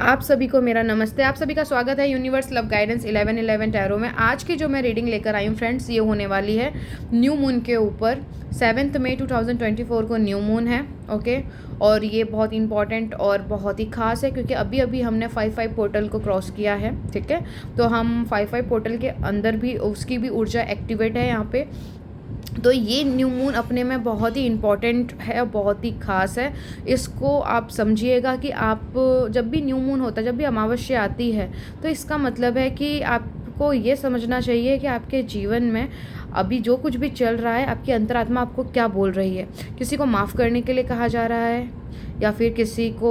आप सभी को मेरा नमस्ते। आप सभी का स्वागत है यूनिवर्स लव गाइडेंस 1111 टैरो में। आज की जो मैं रीडिंग लेकर आई हूँ फ्रेंड्स, ये होने वाली है न्यू मून के ऊपर। 7 मई 2024 को न्यू मून है, ओके। और ये बहुत इंपॉर्टेंट और बहुत ही ख़ास है क्योंकि अभी अभी हमने 5-5 पोर्टल को क्रॉस किया है, ठीक है। तो हम 5-5 पोर्टल के अंदर भी उसकी भी ऊर्जा एक्टिवेट है यहाँ पे। तो ये न्यू मून अपने में बहुत ही इम्पॉर्टेंट है, बहुत ही ख़ास है। इसको आप समझिएगा कि आप जब भी न्यू मून होता है, जब भी अमावस्या आती है, तो इसका मतलब है कि आपको ये समझना चाहिए कि आपके जीवन में अभी जो कुछ भी चल रहा है, आपकी अंतरात्मा आपको क्या बोल रही है। किसी को माफ़ करने के लिए कहा जा रहा है, या फिर किसी को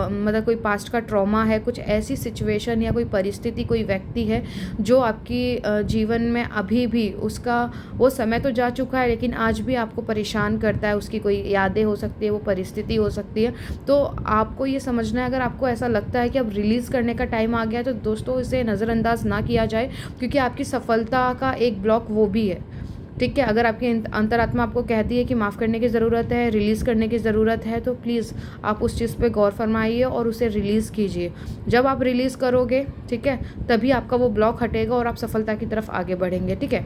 मतलब कोई पास्ट का ट्रॉमा है, कुछ ऐसी सिचुएशन या कोई परिस्थिति, कोई व्यक्ति है जो आपकी जीवन में अभी भी उसका वो समय तो जा चुका है लेकिन आज भी आपको परेशान करता है। उसकी कोई यादें हो सकती है, वो परिस्थिति हो सकती है। तो आपको ये समझना है, अगर आपको ऐसा लगता है कि अब रिलीज़ करने का टाइम आ गया है, तो दोस्तों इसे नज़रअंदाज ना किया जाए क्योंकि आपकी सफलता का एक ब्लॉक वो भी है, ठीक है। अगर आपकी अंतरात्मा आपको कहती है कि माफ़ करने की ज़रूरत है, रिलीज़ करने की ज़रूरत है, तो प्लीज़ आप उस चीज़ पे गौर फरमाइए और उसे रिलीज़ कीजिए। जब आप रिलीज़ करोगे, ठीक है, तभी आपका वो ब्लॉक हटेगा और आप सफलता की तरफ आगे बढ़ेंगे, ठीक है।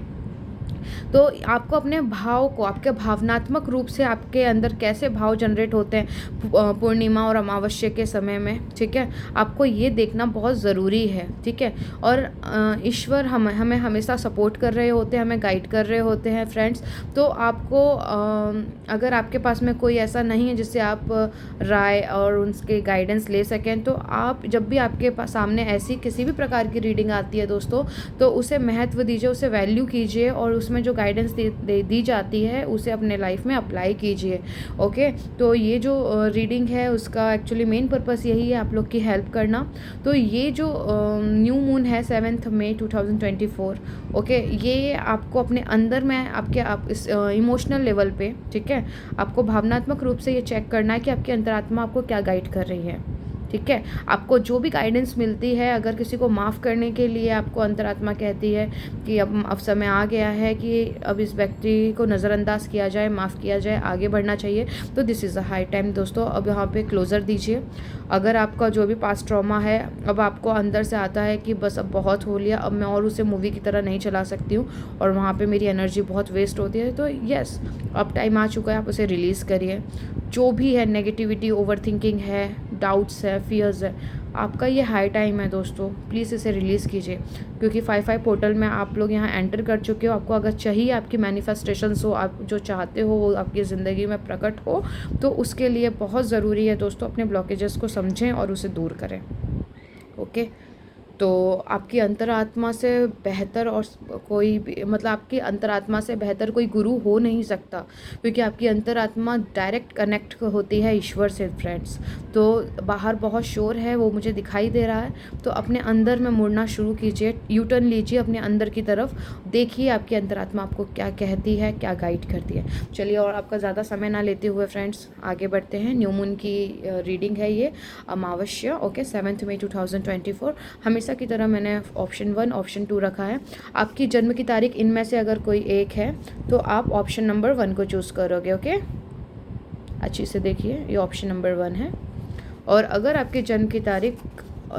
तो आपको अपने भाव को, आपके भावनात्मक रूप से आपके अंदर कैसे भाव जनरेट होते हैं पूर्णिमा और अमावस्या के समय में, ठीक है, आपको ये देखना बहुत ज़रूरी है, ठीक है। और ईश्वर हमें हमेशा सपोर्ट कर रहे होते हैं, हमें गाइड कर रहे होते हैं फ्रेंड्स। तो आपको अगर आपके पास में कोई ऐसा नहीं है जिससे आप राय और उनके गाइडेंस ले सकें, तो आप जब भी आपके पास सामने ऐसी किसी भी प्रकार की रीडिंग आती है दोस्तों, तो उसे महत्व दीजिए, उसे वैल्यू कीजिए और उसमें जो गाइडेंस दी जाती है उसे अपने लाइफ में अप्लाई कीजिए, ओके। तो ये जो रीडिंग है उसका एक्चुअली मेन पर्पस यही है, आप लोग की हेल्प करना। तो ये जो न्यू मून है 7 मई 2024, ओके, ये आपको अपने अंदर में आप इस इमोशनल लेवल पे, ठीक है, आपको भावनात्मक रूप से ये चेक करना है कि आपकी अंतरात्मा आपको क्या गाइड कर रही है, ठीक है। आपको जो भी गाइडेंस मिलती है, अगर किसी को माफ़ करने के लिए आपको अंतरात्मा कहती है कि अब समय आ गया है कि अब इस व्यक्ति को नज़रअंदाज किया जाए, माफ़ किया जाए, आगे बढ़ना चाहिए, तो this is a high time दोस्तों। अब यहाँ पे क्लोज़र दीजिए। अगर आपका जो भी पास्ट ट्रॉमा है, अब आपको अंदर से आता है कि बस अब बहुत हो लिया, अब मैं और उसे मूवी की तरह नहीं चला सकती हूँ और वहाँ पे मेरी एनर्जी बहुत वेस्ट होती है, तो यस, अब टाइम आ चुका है, आप उसे रिलीज़ करिए। जो भी है नेगेटिविटी, ओवर थिंकिंग है, डाउट्स है, फियर्स है, आपका ये हाई टाइम है दोस्तों, प्लीज़ इसे रिलीज़ कीजिए क्योंकि 5-5 पोर्टल में आप लोग यहाँ एंटर कर चुके हो। आपको अगर चाहिए आपकी मैनिफेस्टेशंस हो, आप जो चाहते हो वो आपकी ज़िंदगी में प्रकट हो, तो उसके लिए बहुत ज़रूरी है दोस्तों अपने ब्लॉकेजेस को समझें और उसे दूर करें, ओके। तो आपकी अंतरात्मा से बेहतर और कोई भी, मतलब आपकी अंतरात्मा से बेहतर कोई गुरु हो नहीं सकता क्योंकि आपकी अंतरात्मा डायरेक्ट कनेक्ट होती है ईश्वर से फ्रेंड्स। तो बाहर बहुत शोर है, वो मुझे दिखाई दे रहा है, तो अपने अंदर में मुड़ना शुरू कीजिए, यू टर्न लीजिए अपने अंदर की तरफ, देखिए आपकी अंतरात्मा आपको क्या कहती है, क्या गाइड करती है। चलिए, और आपका ज़्यादा समय ना लेते हुए फ्रेंड्स आगे बढ़ते हैं। न्यू मून की रीडिंग है ये, अमावस्या, ओके, 7 मई 2024। हमेशा की तरह मैंने ऑप्शन 1, ऑप्शन 2 रखा है। आपकी जन्म की तारीख इनमें से अगर कोई एक है तो आप ऑप्शन नंबर 1 को चूज़ करोगे, ओके। अच्छी से देखिए, ये ऑप्शन नंबर 1 है। और अगर आपकी जन्म की तारीख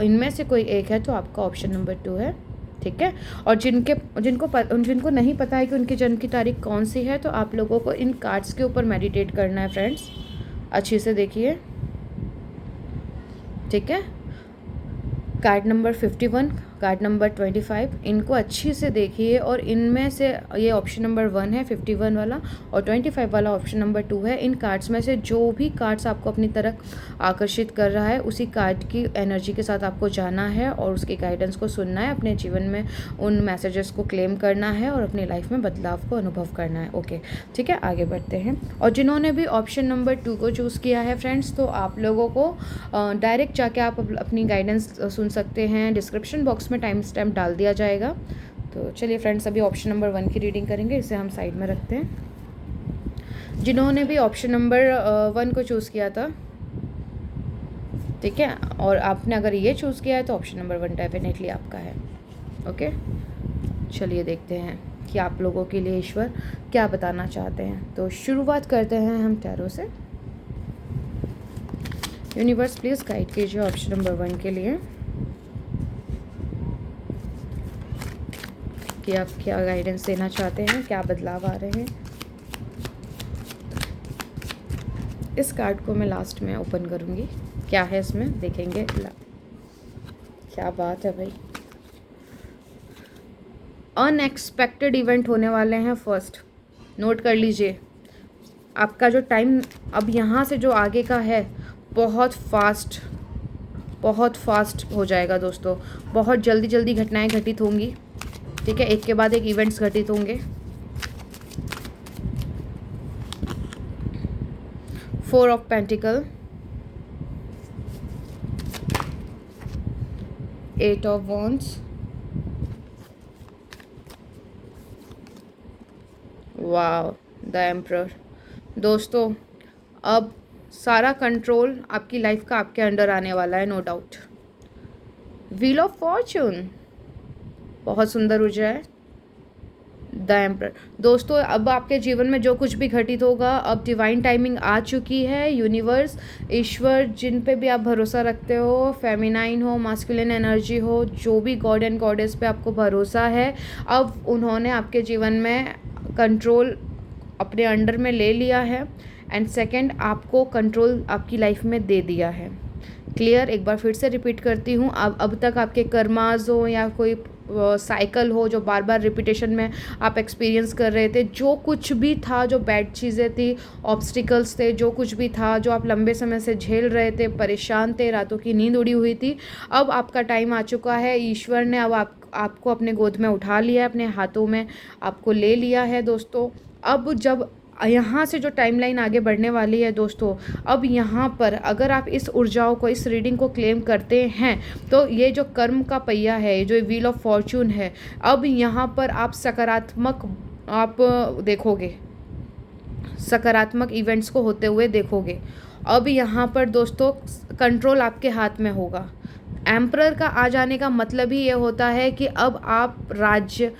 इनमें से कोई एक है तो आपका ऑप्शन नंबर 2 है, ठीक है। और जिनको नहीं पता है कि उनकी जन्म की तारीख कौन सी है, तो आप लोगों को इन कार्ड्स के ऊपर मेडिटेट करना है फ्रेंड्स, अच्छी से देखिए, ठीक है। कार्ड नंबर 51, कार्ड नंबर 25, इनको अच्छी से देखिए और इनमें से ये ऑप्शन नंबर 1 है 51 वाला, और 25 वाला ऑप्शन नंबर 2 है। इन कार्ड्स में से जो भी कार्ड्स आपको अपनी तरफ आकर्षित कर रहा है, उसी कार्ड की एनर्जी के साथ आपको जाना है और उसके गाइडेंस को सुनना है, अपने जीवन में उन मैसेजेस को क्लेम करना है और अपनी लाइफ में बदलाव को अनुभव करना है, ओके, ठीक है। आगे बढ़ते हैं। और जिन्होंने भी ऑप्शन नंबर 2 को चूज़ किया है फ्रेंड्स, तो आप लोगों को डायरेक्ट जाके आप अपनी गाइडेंस सुन सकते हैं, डिस्क्रिप्शन बॉक्स में टाइम स्टैम्प डाल दिया जाएगा। तो चलिए फ्रेंड्स, अभी ऑप्शन नंबर 1 की रीडिंग करेंगे, इसे हम साइड में रखते हैं। जिन्होंने भी ऑप्शन नंबर 1 को चूज़ किया था, ठीक है, और आपने अगर ये चूज़ किया है तो ऑप्शन नंबर 1 डेफिनेटली आपका है, ओके। चलिए देखते हैं कि आप लोगों के लिए ईश्वर क्या बताना चाहते हैं। तो शुरुआत करते हैं हम टैरो से। यूनिवर्स प्लीज़ गाइड कीजिए ऑप्शन नंबर 1 के लिए कि आप क्या गाइडेंस देना चाहते हैं, क्या बदलाव आ रहे हैं। इस कार्ड को मैं लास्ट में ओपन करूँगी, क्या है इसमें देखेंगे। क्या बात है भाई, अनएक्सपेक्टेड इवेंट होने वाले हैं। फर्स्ट नोट कर लीजिए, आपका जो टाइम अब यहाँ से जो आगे का है बहुत फास्ट हो जाएगा दोस्तों। बहुत जल्दी जल्दी घटनाएं घटित होंगी, ठीक है, एक के बाद एक इवेंट्स घटित होंगे। 4 of pentacle, 8 of wands, wow, the emperor. दोस्तों अब सारा कंट्रोल आपकी लाइफ का आपके अंडर आने वाला है, no doubt. Wheel of fortune, बहुत सुंदर ऊर्जा है, द एम्परर। दोस्तों अब आपके जीवन में जो कुछ भी घटित होगा, अब डिवाइन टाइमिंग आ चुकी है। यूनिवर्स, ईश्वर, जिन पे भी आप भरोसा रखते हो, फेमिनाइन हो, मास्कुलिन एनर्जी हो, जो भी गॉड एंड गॉडेस पे आपको भरोसा है, अब उन्होंने आपके जीवन में कंट्रोल अपने अंडर में ले लिया है। एंड सेकंड, आपको कंट्रोल आपकी लाइफ में दे दिया है। क्लियर, एक बार फिर से रिपीट करती हूँ, अब तक आपके कर्माज हो या कोई साइकिल हो जो बार बार रिपीटेशन में आप एक्सपीरियंस कर रहे थे, जो कुछ भी था, जो बैड चीज़ें थी, ऑब्स्टिकल्स थे, जो कुछ भी था, जो आप लंबे समय से झेल रहे थे, परेशान थे, रातों की नींद उड़ी हुई थी, अब आपका टाइम आ चुका है। ईश्वर ने अब आपको अपने गोद में उठा लिया है, अपने हाथों में आपको ले लिया है दोस्तों। अब जब यहाँ से जो टाइमलाइन आगे बढ़ने वाली है दोस्तों, अब यहाँ पर अगर आप इस ऊर्जाओं को, इस रीडिंग को क्लेम करते हैं, तो ये जो कर्म का पहिया है, जो व्हील ऑफ फॉर्चून है, अब यहाँ पर आप सकारात्मक आप देखोगे, सकारात्मक इवेंट्स को होते हुए देखोगे। अब यहाँ पर दोस्तों कंट्रोल आपके हाथ में होगा। एम्परर का आ जाने का मतलब ही ये होता है कि अब आप राज्य,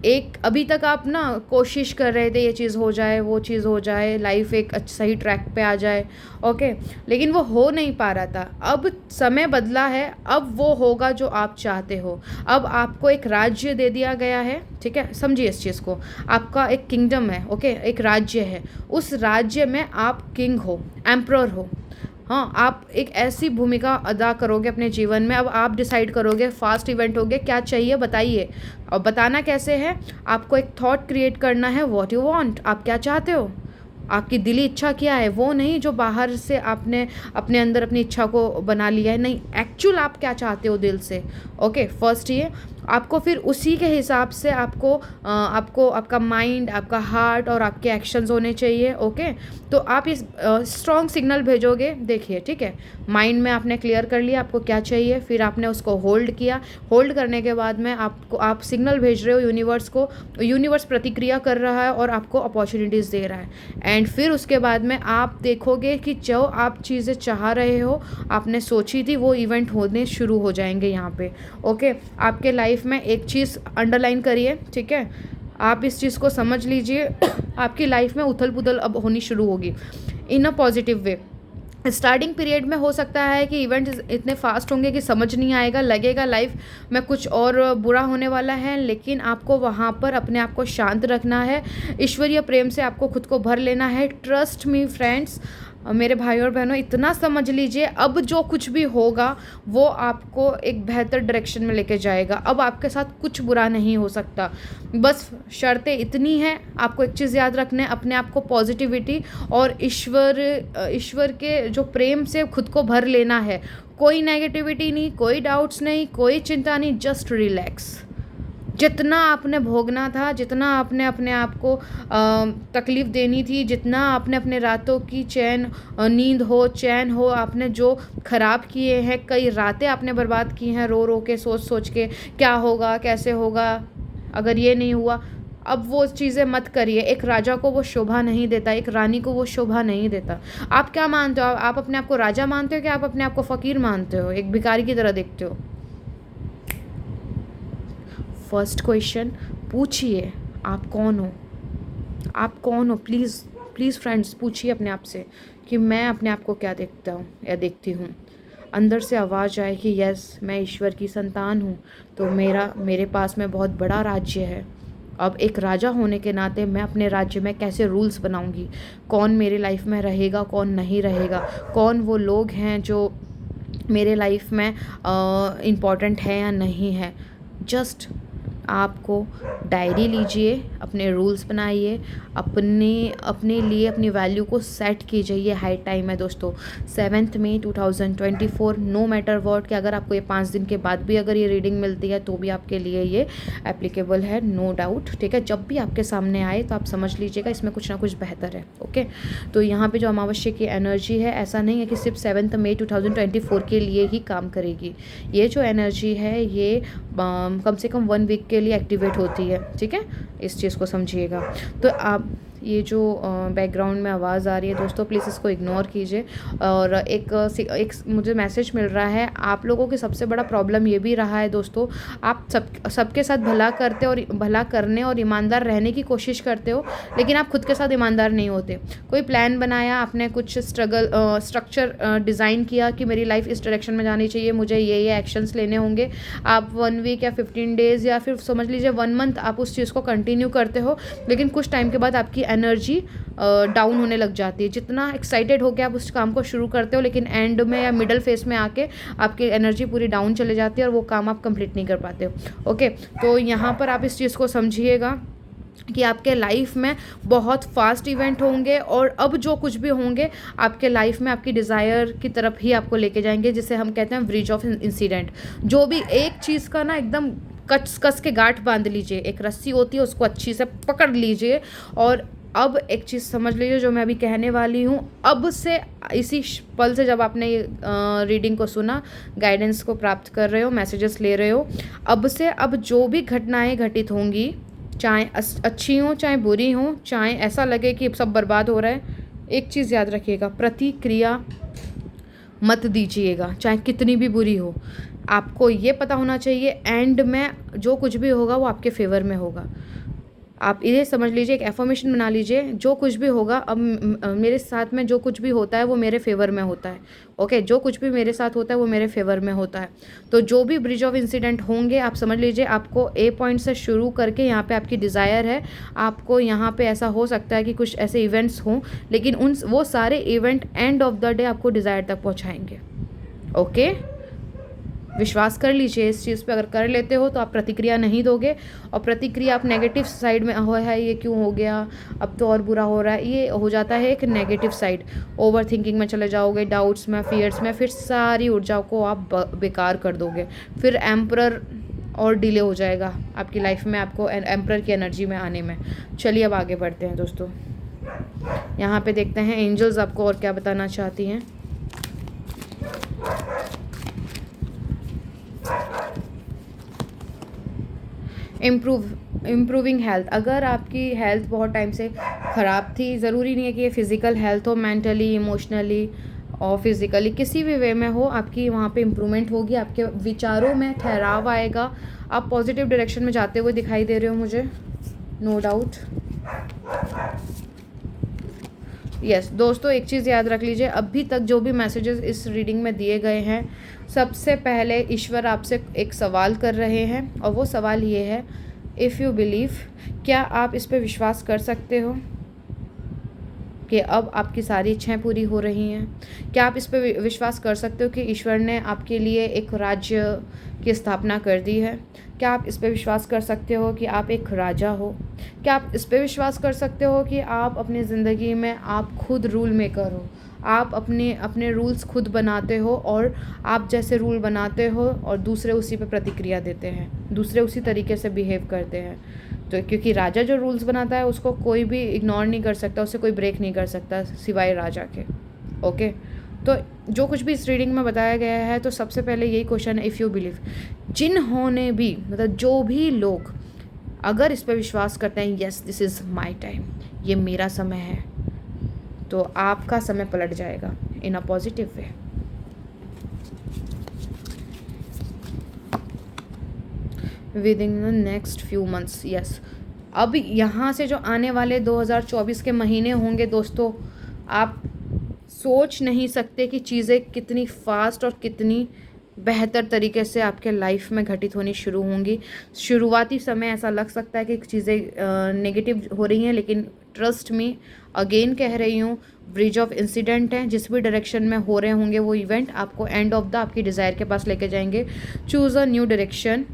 एक अभी तक आप ना कोशिश कर रहे थे ये चीज़ हो जाए, वो चीज़ हो जाए, लाइफ एक सही ट्रैक पे आ जाए, ओके, लेकिन वो हो नहीं पा रहा था। अब समय बदला है, अब वो होगा जो आप चाहते हो। अब आपको एक राज्य दे दिया गया है, ठीक है, समझिए इस चीज़ को। आपका एक किंगडम है, ओके, एक राज्य है, उस राज्य में आप किंग हो, एम्परर हो। हाँ, आप एक ऐसी भूमिका अदा करोगे अपने जीवन में। अब आप डिसाइड करोगे, फास्ट इवेंट होगे, क्या चाहिए बताइए। और बताना कैसे है, आपको एक थॉट क्रिएट करना है, व्हाट यू वांट, आप क्या चाहते हो, आपकी दिली इच्छा क्या है, वो नहीं जो बाहर से आपने अपने अंदर अपनी इच्छा को बना लिया है, नहीं, एक्चुअल आप क्या चाहते हो दिल से। ओके, फर्स्ट ये आपको, फिर उसी के हिसाब से आपको आपका माइंड, आपका हार्ट और आपके एक्शंस होने चाहिए। ओके, तो आप इस स्ट्रॉन्ग सिग्नल भेजोगे, देखिए, ठीक है, माइंड में आपने क्लियर कर लिया आपको क्या चाहिए, फिर आपने उसको होल्ड किया, होल्ड करने के बाद में आप सिग्नल भेज रहे हो यूनिवर्स को, यूनिवर्स प्रतिक्रिया कर रहा है और आपको अपॉर्चुनिटीज़ दे रहा है। एंड फिर उसके बाद में आप देखोगे कि जो आप चीज़ें चाह रहे हो, आपने सोची थी, वो इवेंट होने शुरू हो जाएंगे यहाँ पे। ओके, आपके लाइफ में एक चीज़ अंडरलाइन करिए, ठीक है, आप इस चीज़ को समझ लीजिए, आपकी लाइफ में उथल पुथल अब होनी शुरू होगी in a positive way. Starting period में हो सकता है कि इवेंट्स इतने फास्ट होंगे कि समझ नहीं आएगा, लगेगा लाइफ में कुछ और बुरा होने वाला है, लेकिन आपको वहाँ पर अपने आप को शांत रखना है, ईश्वरीय प्रेम से आपको खुद को भर लेना है। ट्रस्ट मी फ्रेंड्स, मेरे भाई और बहनों, इतना समझ लीजिए, अब जो कुछ भी होगा वो आपको एक बेहतर डायरेक्शन में लेके जाएगा। अब आपके साथ कुछ बुरा नहीं हो सकता। बस शर्तें इतनी हैं, आपको एक चीज़ याद रखना है, अपने आप को पॉजिटिविटी और ईश्वर के जो प्रेम से खुद को भर लेना है। कोई नेगेटिविटी नहीं, कोई डाउट्स नहीं, कोई चिंता नहीं, जस्ट रिलैक्स। जितना आपने भोगना था, जितना आपने अपने आप को तकलीफ़ देनी थी, जितना आपने अपने रातों की नींद हो, चैन हो, आपने जो ख़राब किए हैं, कई रातें आपने बर्बाद की हैं रो रो के, सोच सोच के क्या होगा, कैसे होगा, अगर ये नहीं हुआ, अब वो चीज़ें मत करिए। एक राजा को वो शोभा नहीं देता, एक रानी को वो शोभा नहीं देता। आप क्या मानते हो, आप अपने आप को राजा मानते हो कि आप अपने आप को फ़कीर मानते हो, एक भिखारी की तरह देखते हो? फर्स्ट क्वेश्चन पूछिए, आप कौन हो, आप कौन हो, प्लीज़ प्लीज़ फ्रेंड्स पूछिए अपने आप से कि मैं अपने आप को क्या देखता हूँ या देखती हूँ। अंदर से आवाज़ आए कि यस मैं ईश्वर की संतान हूँ, तो मेरे पास में बहुत बड़ा राज्य है। अब एक राजा होने के नाते मैं अपने राज्य में कैसे रूल्स बनाऊंगी, कौन मेरी लाइफ में रहेगा कौन नहीं रहेगा, कौन वो लोग हैं जो मेरे लाइफ में इम्पॉर्टेंट है या नहीं है। जस्ट आपको डायरी लीजिए, अपने रूल्स बनाइए, अपने लिए अपनी वैल्यू को सेट कीजिए। ये हाई टाइम है दोस्तों, 7 मई 2024। नो मैटर वॉट कि अगर आपको ये 5 दिन के बाद भी अगर ये रीडिंग मिलती है तो भी आपके लिए ये एप्लीकेबल है, नो डाउट। ठीक है, जब भी आपके सामने आए तो आप समझ लीजिएगा इसमें कुछ ना कुछ बेहतर है। ओके, तो यहाँ पे जो अमावस्या की एनर्जी है, ऐसा नहीं है कि सिर्फ 7 मई 2024 के लिए ही काम करेगी। ये जो एनर्जी है ये कम से कम 1 वीक के लिए एक्टिवेट होती है। ठीक है, इस चीज़ को समझिएगा। तो आप ये जो बैकग्राउंड में आवाज़ आ रही है दोस्तों, प्लीज़ इसको इग्नोर कीजिए। और एक मुझे मैसेज मिल रहा है, आप लोगों की सबसे बड़ा प्रॉब्लम ये भी रहा है दोस्तों, आप सबके साथ भला करते और भला करने और ईमानदार रहने की कोशिश करते हो, लेकिन आप खुद के साथ ईमानदार नहीं होते। कोई प्लान बनाया आपने, कुछ स्ट्रक्चर डिज़ाइन किया कि मेरी लाइफ इस डायरेक्शन में जानी चाहिए, मुझे ये एक्शंस लेने होंगे। आप 1 वीक या 15 डेज़ या फिर समझ लीजिए 1 मंथ आप उस चीज़ को कंटिन्यू करते हो, लेकिन कुछ टाइम के बाद आपकी एनर्जी डाउन होने लग जाती है। जितना एक्साइटेड होकर आप उस काम को शुरू करते हो, लेकिन एंड में या मिडल फेस में आके आपकी एनर्जी पूरी डाउन चले जाती है और वो काम आप कंप्लीट नहीं कर पाते हो। ओके, तो यहाँ पर आप इस चीज़ को समझिएगा कि आपके लाइफ में बहुत फास्ट इवेंट होंगे और अब जो कुछ भी होंगे आपके लाइफ में आपकी डिज़ायर की तरफ ही आपको लेके जाएंगे, जिसे हम कहते हैं ब्रिज ऑफ इंसिडेंट। जो भी एक चीज़ का ना एकदम कस के गांठ बांध लीजिए, एक रस्सी होती है उसको अच्छी से पकड़ लीजिए। और अब एक चीज़ समझ लीजिए जो मैं अभी कहने वाली हूँ, अब से इसी पल से जब आपने ये रीडिंग को सुना, गाइडेंस को प्राप्त कर रहे हो, मैसेजेस ले रहे हो, अब से अब जो भी घटनाएं घटित होंगी, चाहे अच्छी हों चाहे बुरी हों, चाहे ऐसा लगे कि सब बर्बाद हो रहा है, एक चीज़ याद रखिएगा, प्रतिक्रिया मत दीजिएगा, चाहे कितनी भी बुरी हो। आपको ये पता होना चाहिए एंड में जो कुछ भी होगा वो आपके फेवर में होगा। आप ये समझ लीजिए, एक एफर्मेशन बना लीजिए, जो कुछ भी होगा अब मेरे साथ में जो कुछ भी होता है वो मेरे फेवर में होता है। ओके, जो कुछ भी मेरे साथ होता है वो मेरे फेवर में होता है। तो जो भी ब्रिज ऑफ इंसिडेंट होंगे, आप समझ लीजिए आपको ए पॉइंट से शुरू करके यहाँ पे आपकी डिज़ायर है, आपको यहाँ पे ऐसा हो सकता है कि कुछ ऐसे इवेंट्स हों, लेकिन वो सारे event end of the day आपको डिज़ायर तक पहुँचाएंगे। ओके, विश्वास कर लीजिए इस चीज़ पे। अगर कर लेते हो तो आप प्रतिक्रिया नहीं दोगे, और प्रतिक्रिया आप नेगेटिव साइड में हो है, ये क्यों हो गया, अब तो और बुरा हो रहा है, ये हो जाता है एक नेगेटिव साइड। ओवर थिंकिंग में चले जाओगे, डाउट्स में, फियर्स में, फिर सारी ऊर्जाओं को आप बेकार कर दोगे। फिर एम्परर और डिले हो जाएगा आपकी लाइफ में, आपको एम्परर की एनर्जी में आने में। चलिए अब आगे बढ़ते हैं दोस्तों। यहाँ पे देखते हैं एंजल्स आपको और क्या बताना चाहती हैं। Improving health. अगर आपकी हेल्थ बहुत टाइम से ख़राब थी, ज़रूरी नहीं है कि ये फिज़िकल हेल्थ हो, मेंटली, इमोशनली और फिज़िकली किसी भी वे में हो, आपकी वहाँ पे इम्प्रूवमेंट होगी, आपके विचारों में ठहराव आएगा, आप पॉजिटिव डायरेक्शन में जाते हुए दिखाई दे रहे हो मुझे, नो डाउट। यस दोस्तों, एक चीज़ याद रख लीजिए, अभी तक जो भी मैसेजेस इस रीडिंग में दिए गए हैं, सबसे पहले ईश्वर आपसे एक सवाल कर रहे हैं, और वो सवाल ये है, इफ़ यू बिलीव, क्या आप इस पे विश्वास कर सकते हो कि अब आपकी सारी इच्छाएं पूरी हो रही हैं? क्या आप इस पे विश्वास कर सकते हो कि ईश्वर ने आपके लिए एक राज्य की स्थापना कर दी है? क्या आप इस पे विश्वास कर सकते हो कि आप एक राजा हो? क्या आप इस पे विश्वास कर सकते हो कि आप अपनी ज़िंदगी में आप खुद रूल मेकर हो, आप अपने रूल्स खुद बनाते हो, और आप जैसे रूल बनाते हो और दूसरे उसी पे प्रतिक्रिया देते हैं, दूसरे उसी तरीके से बिहेव करते हैं। तो क्योंकि राजा जो रूल्स बनाता है उसको कोई भी इग्नोर नहीं कर सकता, उसे कोई ब्रेक नहीं कर सकता सिवाय राजा के। ओके, तो जो कुछ भी इस रीडिंग में बताया गया है, तो सबसे पहले यही क्वेश्चन है, इफ़ यू बिलीव, जिन्होंने भी मतलब जो भी लोग अगर इस पर विश्वास करते हैं, yes this is my time, ये मेरा समय है, तो आपका समय पलट जाएगा in a positive way. Within the next few months, yes, अब यहाँ से जो आने वाले 2024 के महीने होंगे दोस्तों, आप सोच नहीं सकते कि चीज़ें कितनी फास्ट और कितनी बेहतर तरीके से आपके लाइफ में घटित होनी शुरू होंगी। शुरुआती समय ऐसा लग सकता है कि चीज़ें नेगेटिव हो रही हैं, लेकिन ट्रस्ट मी, अगेन कह रही हूँ, ब्रिज ऑफ इंसिडेंट है। जिस भी डायरेक्शन में हो रहे होंगे वो इवेंट आपको एंड ऑफ द आपकी डिज़ायर के पास लेके जाएंगे। Choose a new direction,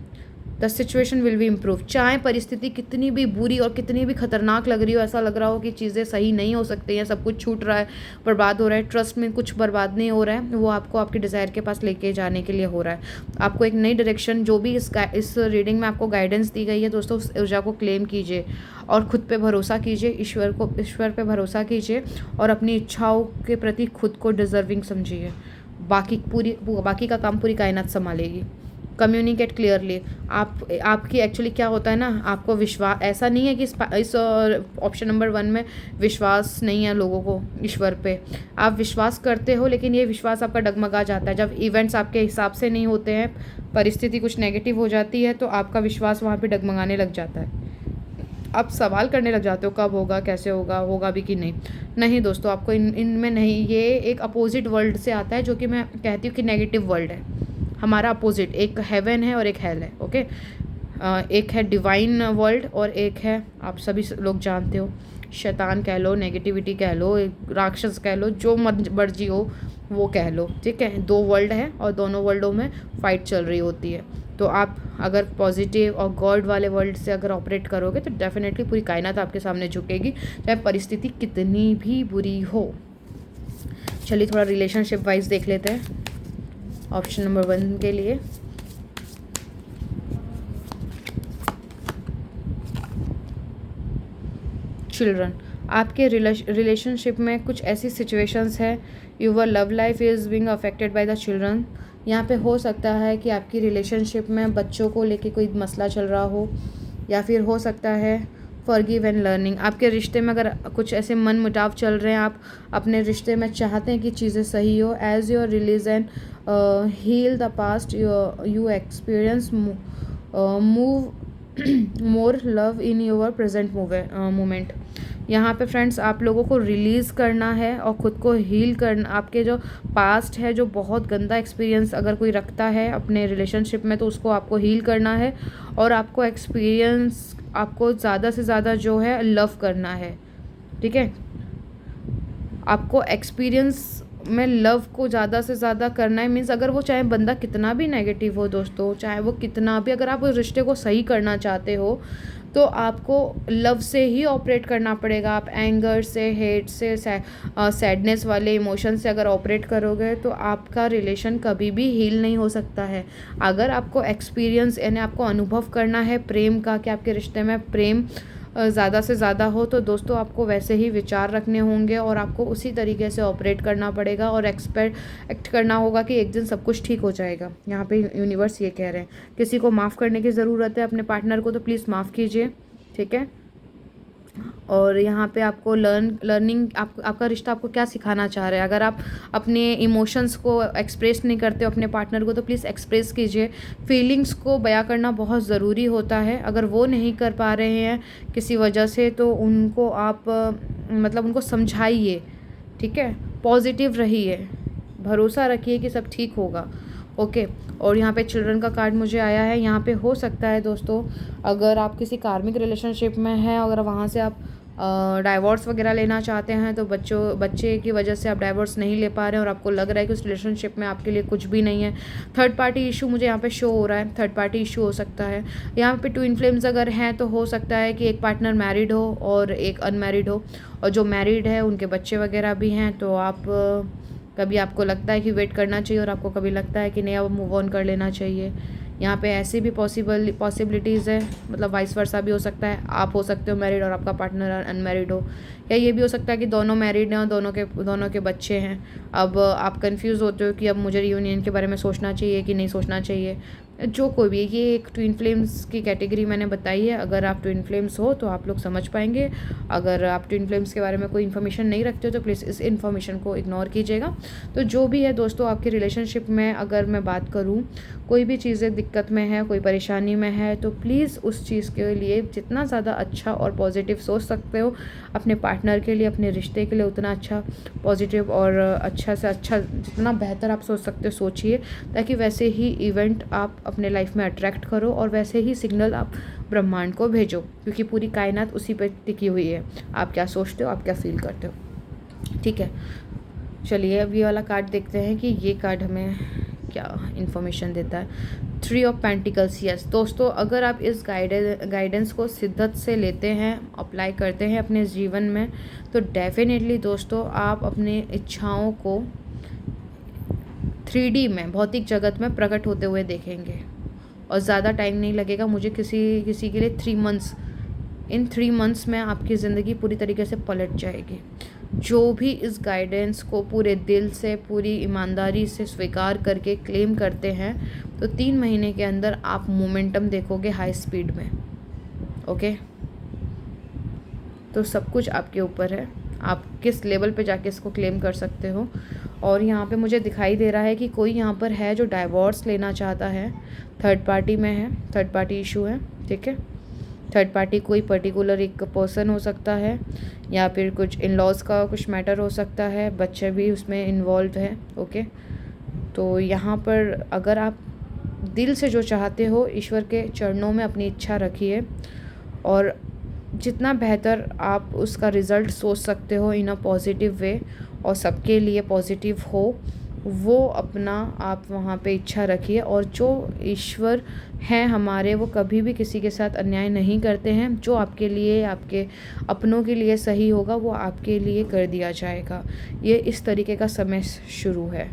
the situation will be improve. चाहे परिस्थिति कितनी भी बुरी और कितनी भी खतरनाक लग रही हो, ऐसा लग रहा हो कि चीज़ें सही नहीं हो सकती हैं, सब कुछ छूट रहा है, बर्बाद हो रहा है, ट्रस्ट में कुछ बर्बाद नहीं हो रहा है, वो आपको आपके डिज़ायर के पास लेके जाने के लिए हो रहा है। आपको एक नई डायरेक्शन, जो भी इस रीडिंग में आपको गाइडेंस दी गई है दोस्तों, उस ऊर्जा को क्लेम कीजिए और खुद पे भरोसा कीजिए, ईश्वर पे भरोसा कीजिए और अपनी इच्छाओं के प्रति खुद को डिजर्विंग समझिए। बाकी का काम पूरी कायनात संभालेगी। Communicate clearly. आपकी एक्चुअली क्या होता है ना, आपको विश्वास, ऐसा नहीं है कि इस ऑप्शन नंबर 1 में विश्वास नहीं है लोगों को ईश्वर पे। आप विश्वास करते हो, लेकिन ये विश्वास आपका डगमगा जाता है जब इवेंट्स आपके हिसाब से नहीं होते हैं, परिस्थिति कुछ नेगेटिव हो जाती है, तो आपका विश्वास वहाँ पे डगमगाने लग जाता है। आप सवाल करने लग जाते हो कब होगा, कैसे होगा, होगा भी कि नहीं दोस्तों, आपको इनमें नहीं, ये एक अपोजिट वर्ल्ड से आता है, जो कि मैं कहती हूँ कि नेगेटिव वर्ल्ड है हमारा। अपोजिट, एक हेवन है और एक हेल है। ओके, एक है डिवाइन वर्ल्ड और एक है, आप सभी लोग जानते हो, शैतान कह लो, नेगेटिविटी कह लो, राक्षस कह लो, जो मर्जी हो वो कह लो। ठीक है, 2 वर्ल्ड है और दोनों वर्ल्डों में फाइट चल रही होती है। तो आप अगर पॉजिटिव और गॉड वाले वर्ल्ड से अगर ऑपरेट करोगे तो डेफिनेटली पूरी कायनात आपके सामने झुकेगी, चाहे परिस्थिति कितनी भी बुरी हो। चलिए थोड़ा रिलेशनशिप वाइज देख लेते हैं ऑप्शन नंबर 1 के लिए। चिल्ड्रन, आपके रिलेशनशिप में कुछ ऐसी सिचुएशंस है, your love life is being affected by the children. यहाँ पे हो सकता है कि आपकी रिलेशनशिप में बच्चों को लेके कोई मसला चल रहा हो, या फिर हो सकता है फॉरगिव एंड लर्निंग। आपके रिश्ते में अगर कुछ ऐसे मन मुटाव चल रहे हैं, आप अपने रिश्ते में चाहते हैं कि चीज़ें सही हो, as your release and heal the past you experience move more love in your present moment. यहाँ पे फ्रेंड्स आप लोगों को रिलीज़ करना है और ख़ुद को हील करना। आपके जो पास्ट है, जो बहुत गंदा एक्सपीरियंस अगर कोई रखता है अपने रिलेशनशिप में, तो उसको आपको हील करना है और आपको एक्सपीरियंस, आपको ज़्यादा से ज़्यादा जो है लव करना है। ठीक है, आपको एक्सपीरियंस में लव को ज़्यादा से ज़्यादा करना है। मीन्स अगर वो चाहे बंदा कितना भी नेगेटिव हो दोस्तों, चाहे वो कितना भी, अगर आप उस रिश्ते को सही करना चाहते हो तो आपको लव से ही ऑपरेट करना पड़ेगा। आप एंगर से, हेट से, सैडनेस वाले इमोशन से अगर ऑपरेट करोगे तो आपका रिलेशन कभी भी हील नहीं हो सकता है। अगर आपको एक्सपीरियंस, यानी आपको अनुभव करना है प्रेम का, कि आपके रिश्ते में प्रेम ज़्यादा से ज़्यादा हो, तो दोस्तों आपको वैसे ही विचार रखने होंगे और आपको उसी तरीके से ऑपरेट करना पड़ेगा और एक्सपेक्ट करना होगा कि एक दिन सब कुछ ठीक हो जाएगा। यहाँ पे यूनिवर्स ये कह रहे हैं, किसी को माफ़ करने की ज़रूरत है अपने पार्टनर को, तो प्लीज़ माफ़ कीजिए। ठीक है, और यहाँ पे आपको लर्निंग, आपका रिश्ता आपको क्या सिखाना चाह रहा है। अगर आप अपने इमोशंस को एक्सप्रेस नहीं करते हो अपने पार्टनर को, तो प्लीज़ एक्सप्रेस कीजिए। फीलिंग्स को बयां करना बहुत ज़रूरी होता है। अगर वो नहीं कर पा रहे हैं किसी वजह से, तो उनको आप मतलब उनको समझाइए। ठीक है, पॉजिटिव रहिए, भरोसा रखिए कि सब ठीक होगा। ओके, और यहाँ पे चिल्ड्रन का कार्ड मुझे आया है। यहाँ पे हो सकता है दोस्तों, अगर आप किसी कार्मिक रिलेशनशिप में हैं, अगर वहाँ से आप डाइवोर्स वगैरह लेना चाहते हैं, तो बच्चे की वजह से आप डाइवोर्स नहीं ले पा रहे हैं और आपको लग रहा है कि उस रिलेशनशिप में आपके लिए कुछ भी नहीं है। थर्ड पार्टी इशू मुझे यहाँ पे शो हो रहा है, थर्ड पार्टी इशू हो सकता है। यहाँ पे ट्विन फ्लेम्स अगर हैं तो हो सकता है कि एक पार्टनर मैरिड हो और एक अनमैरिड हो, और जो मैरिड है उनके बच्चे वगैरह भी हैं। तो आप कभी आपको लगता है कि वेट करना चाहिए और आपको कभी लगता है कि नहीं, अब मूव ऑन कर लेना चाहिए। यहाँ पे ऐसी भी पॉसिबिलिटीज़ है, मतलब वाइस वर्सा भी हो सकता है। आप हो सकते हो मैरिड और आपका पार्टनर अनमैरिड हो, या ये भी हो सकता है कि दोनों मैरिड हैं और दोनों के बच्चे हैं। अब आप कंफ्यूज होते हो कि अब मुझे रियूनियन के बारे में सोचना चाहिए कि नहीं सोचना चाहिए। जो कोई भी, ये एक ट्विन फ्लेम्स की कैटेगरी मैंने बताई है। अगर आप ट्विन फ्लेम्स हो तो आप लोग समझ पाएंगे। अगर आप ट्विन फ्लेम्स के बारे में कोई इन्फॉर्मेशन नहीं रखते हो तो प्लीज़ इस इन्फॉर्मेशन को इग्नोर कीजिएगा। तो जो भी है दोस्तों, आपकी रिलेशनशिप में अगर मैं बात करूँ, कोई भी चीज़ें दिक्कत में है, कोई परेशानी में है, तो प्लीज़ उस चीज़ के लिए जितना ज़्यादा अच्छा और पॉजिटिव सोच सकते हो अपने पार्टनर के लिए, अपने रिश्ते के लिए, उतना अच्छा पॉजिटिव और अच्छा से अच्छा जितना बेहतर आप सोच सकते हो सोचिए, ताकि वैसे ही इवेंट आप अपने लाइफ में अट्रैक्ट करो और वैसे ही सिग्नल आप ब्रह्मांड को भेजो, क्योंकि पूरी कायनात उसी पर टिकी हुई है। आप क्या सोचते हो, आप क्या फील करते हो। ठीक है, चलिए अब ये वाला कार्ड देखते हैं कि ये कार्ड हमें क्या इन्फॉर्मेशन देता है। 3 ऑफ पेंटिकल्स। यस दोस्तों, अगर आप इस गाइडेंस को शिद्दत से लेते हैं, अप्लाई करते हैं अपने जीवन में, तो डेफिनेटली दोस्तों आप अपनी इच्छाओं को 3D में, भौतिक जगत में प्रकट होते हुए देखेंगे। और ज़्यादा टाइम नहीं लगेगा, मुझे किसी के लिए 3 मंथ्स, इन 3 मंथ्स में आपकी ज़िंदगी पूरी तरीके से पलट जाएगी। जो भी इस गाइडेंस को पूरे दिल से, पूरी ईमानदारी से स्वीकार करके क्लेम करते हैं, तो 3 महीने के अंदर आप मोमेंटम देखोगे हाई स्पीड में। ओके, तो सब कुछ आपके ऊपर है, आप किस लेवल पे जाके इसको क्लेम कर सकते हो। और यहाँ पे मुझे दिखाई दे रहा है कि कोई यहाँ पर है जो डाइवोर्स लेना चाहता है, थर्ड पार्टी में है, थर्ड पार्टी इशू है। ठीक है, थर्ड पार्टी कोई पर्टिकुलर एक पर्सन हो सकता है, या फिर कुछ इन लॉज का कुछ मैटर हो सकता है, बच्चे भी उसमें इन्वॉल्व है। ओके, तो यहाँ पर अगर आप दिल से जो चाहते हो, ईश्वर के चरणों में अपनी इच्छा रखिए, और जितना बेहतर आप उसका रिज़ल्ट सोच सकते हो इन अ पॉजिटिव वे, और सबके लिए पॉजिटिव हो, वो अपना आप वहाँ पे इच्छा रखिए। और जो ईश्वर हैं हमारे, वो कभी भी किसी के साथ अन्याय नहीं करते हैं। जो आपके लिए, आपके अपनों के लिए सही होगा, वो आपके लिए कर दिया जाएगा। ये इस तरीके का समय शुरू है।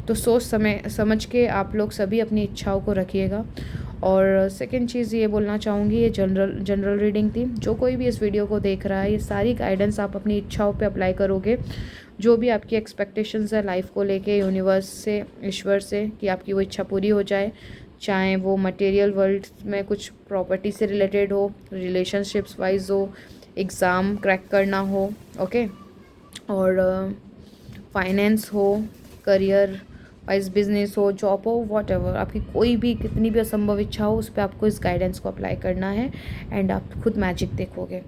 तो सोच समझ के आप लोग सभी अपनी इच्छाओं को रखिएगा। और सेकंड चीज़ ये बोलना चाहूँगी, ये जनरल रीडिंग थी। जो कोई भी इस वीडियो को देख रहा है, ये सारी गाइडेंस आप अपनी इच्छाओं पे अप्लाई करोगे। जो भी आपकी एक्सपेक्टेशंस है लाइफ को लेके, यूनिवर्स से, ईश्वर से, कि आपकी वो इच्छा पूरी हो जाए, चाहे वो मटेरियल वर्ल्ड में कुछ प्रॉपर्टी से रिलेटेड हो, रिलेशनशिप्स वाइज हो, एग्ज़ाम क्रैक करना हो, ओके, और फाइनेंस हो, करियर वाइज बिजनेस हो, जॉब हो, वॉट एवर, आपकी कोई भी कितनी भी असंभव इच्छा हो, उस पर आपको इस गाइडेंस को अप्लाई करना है, एंड आप खुद मैजिक देखोगे।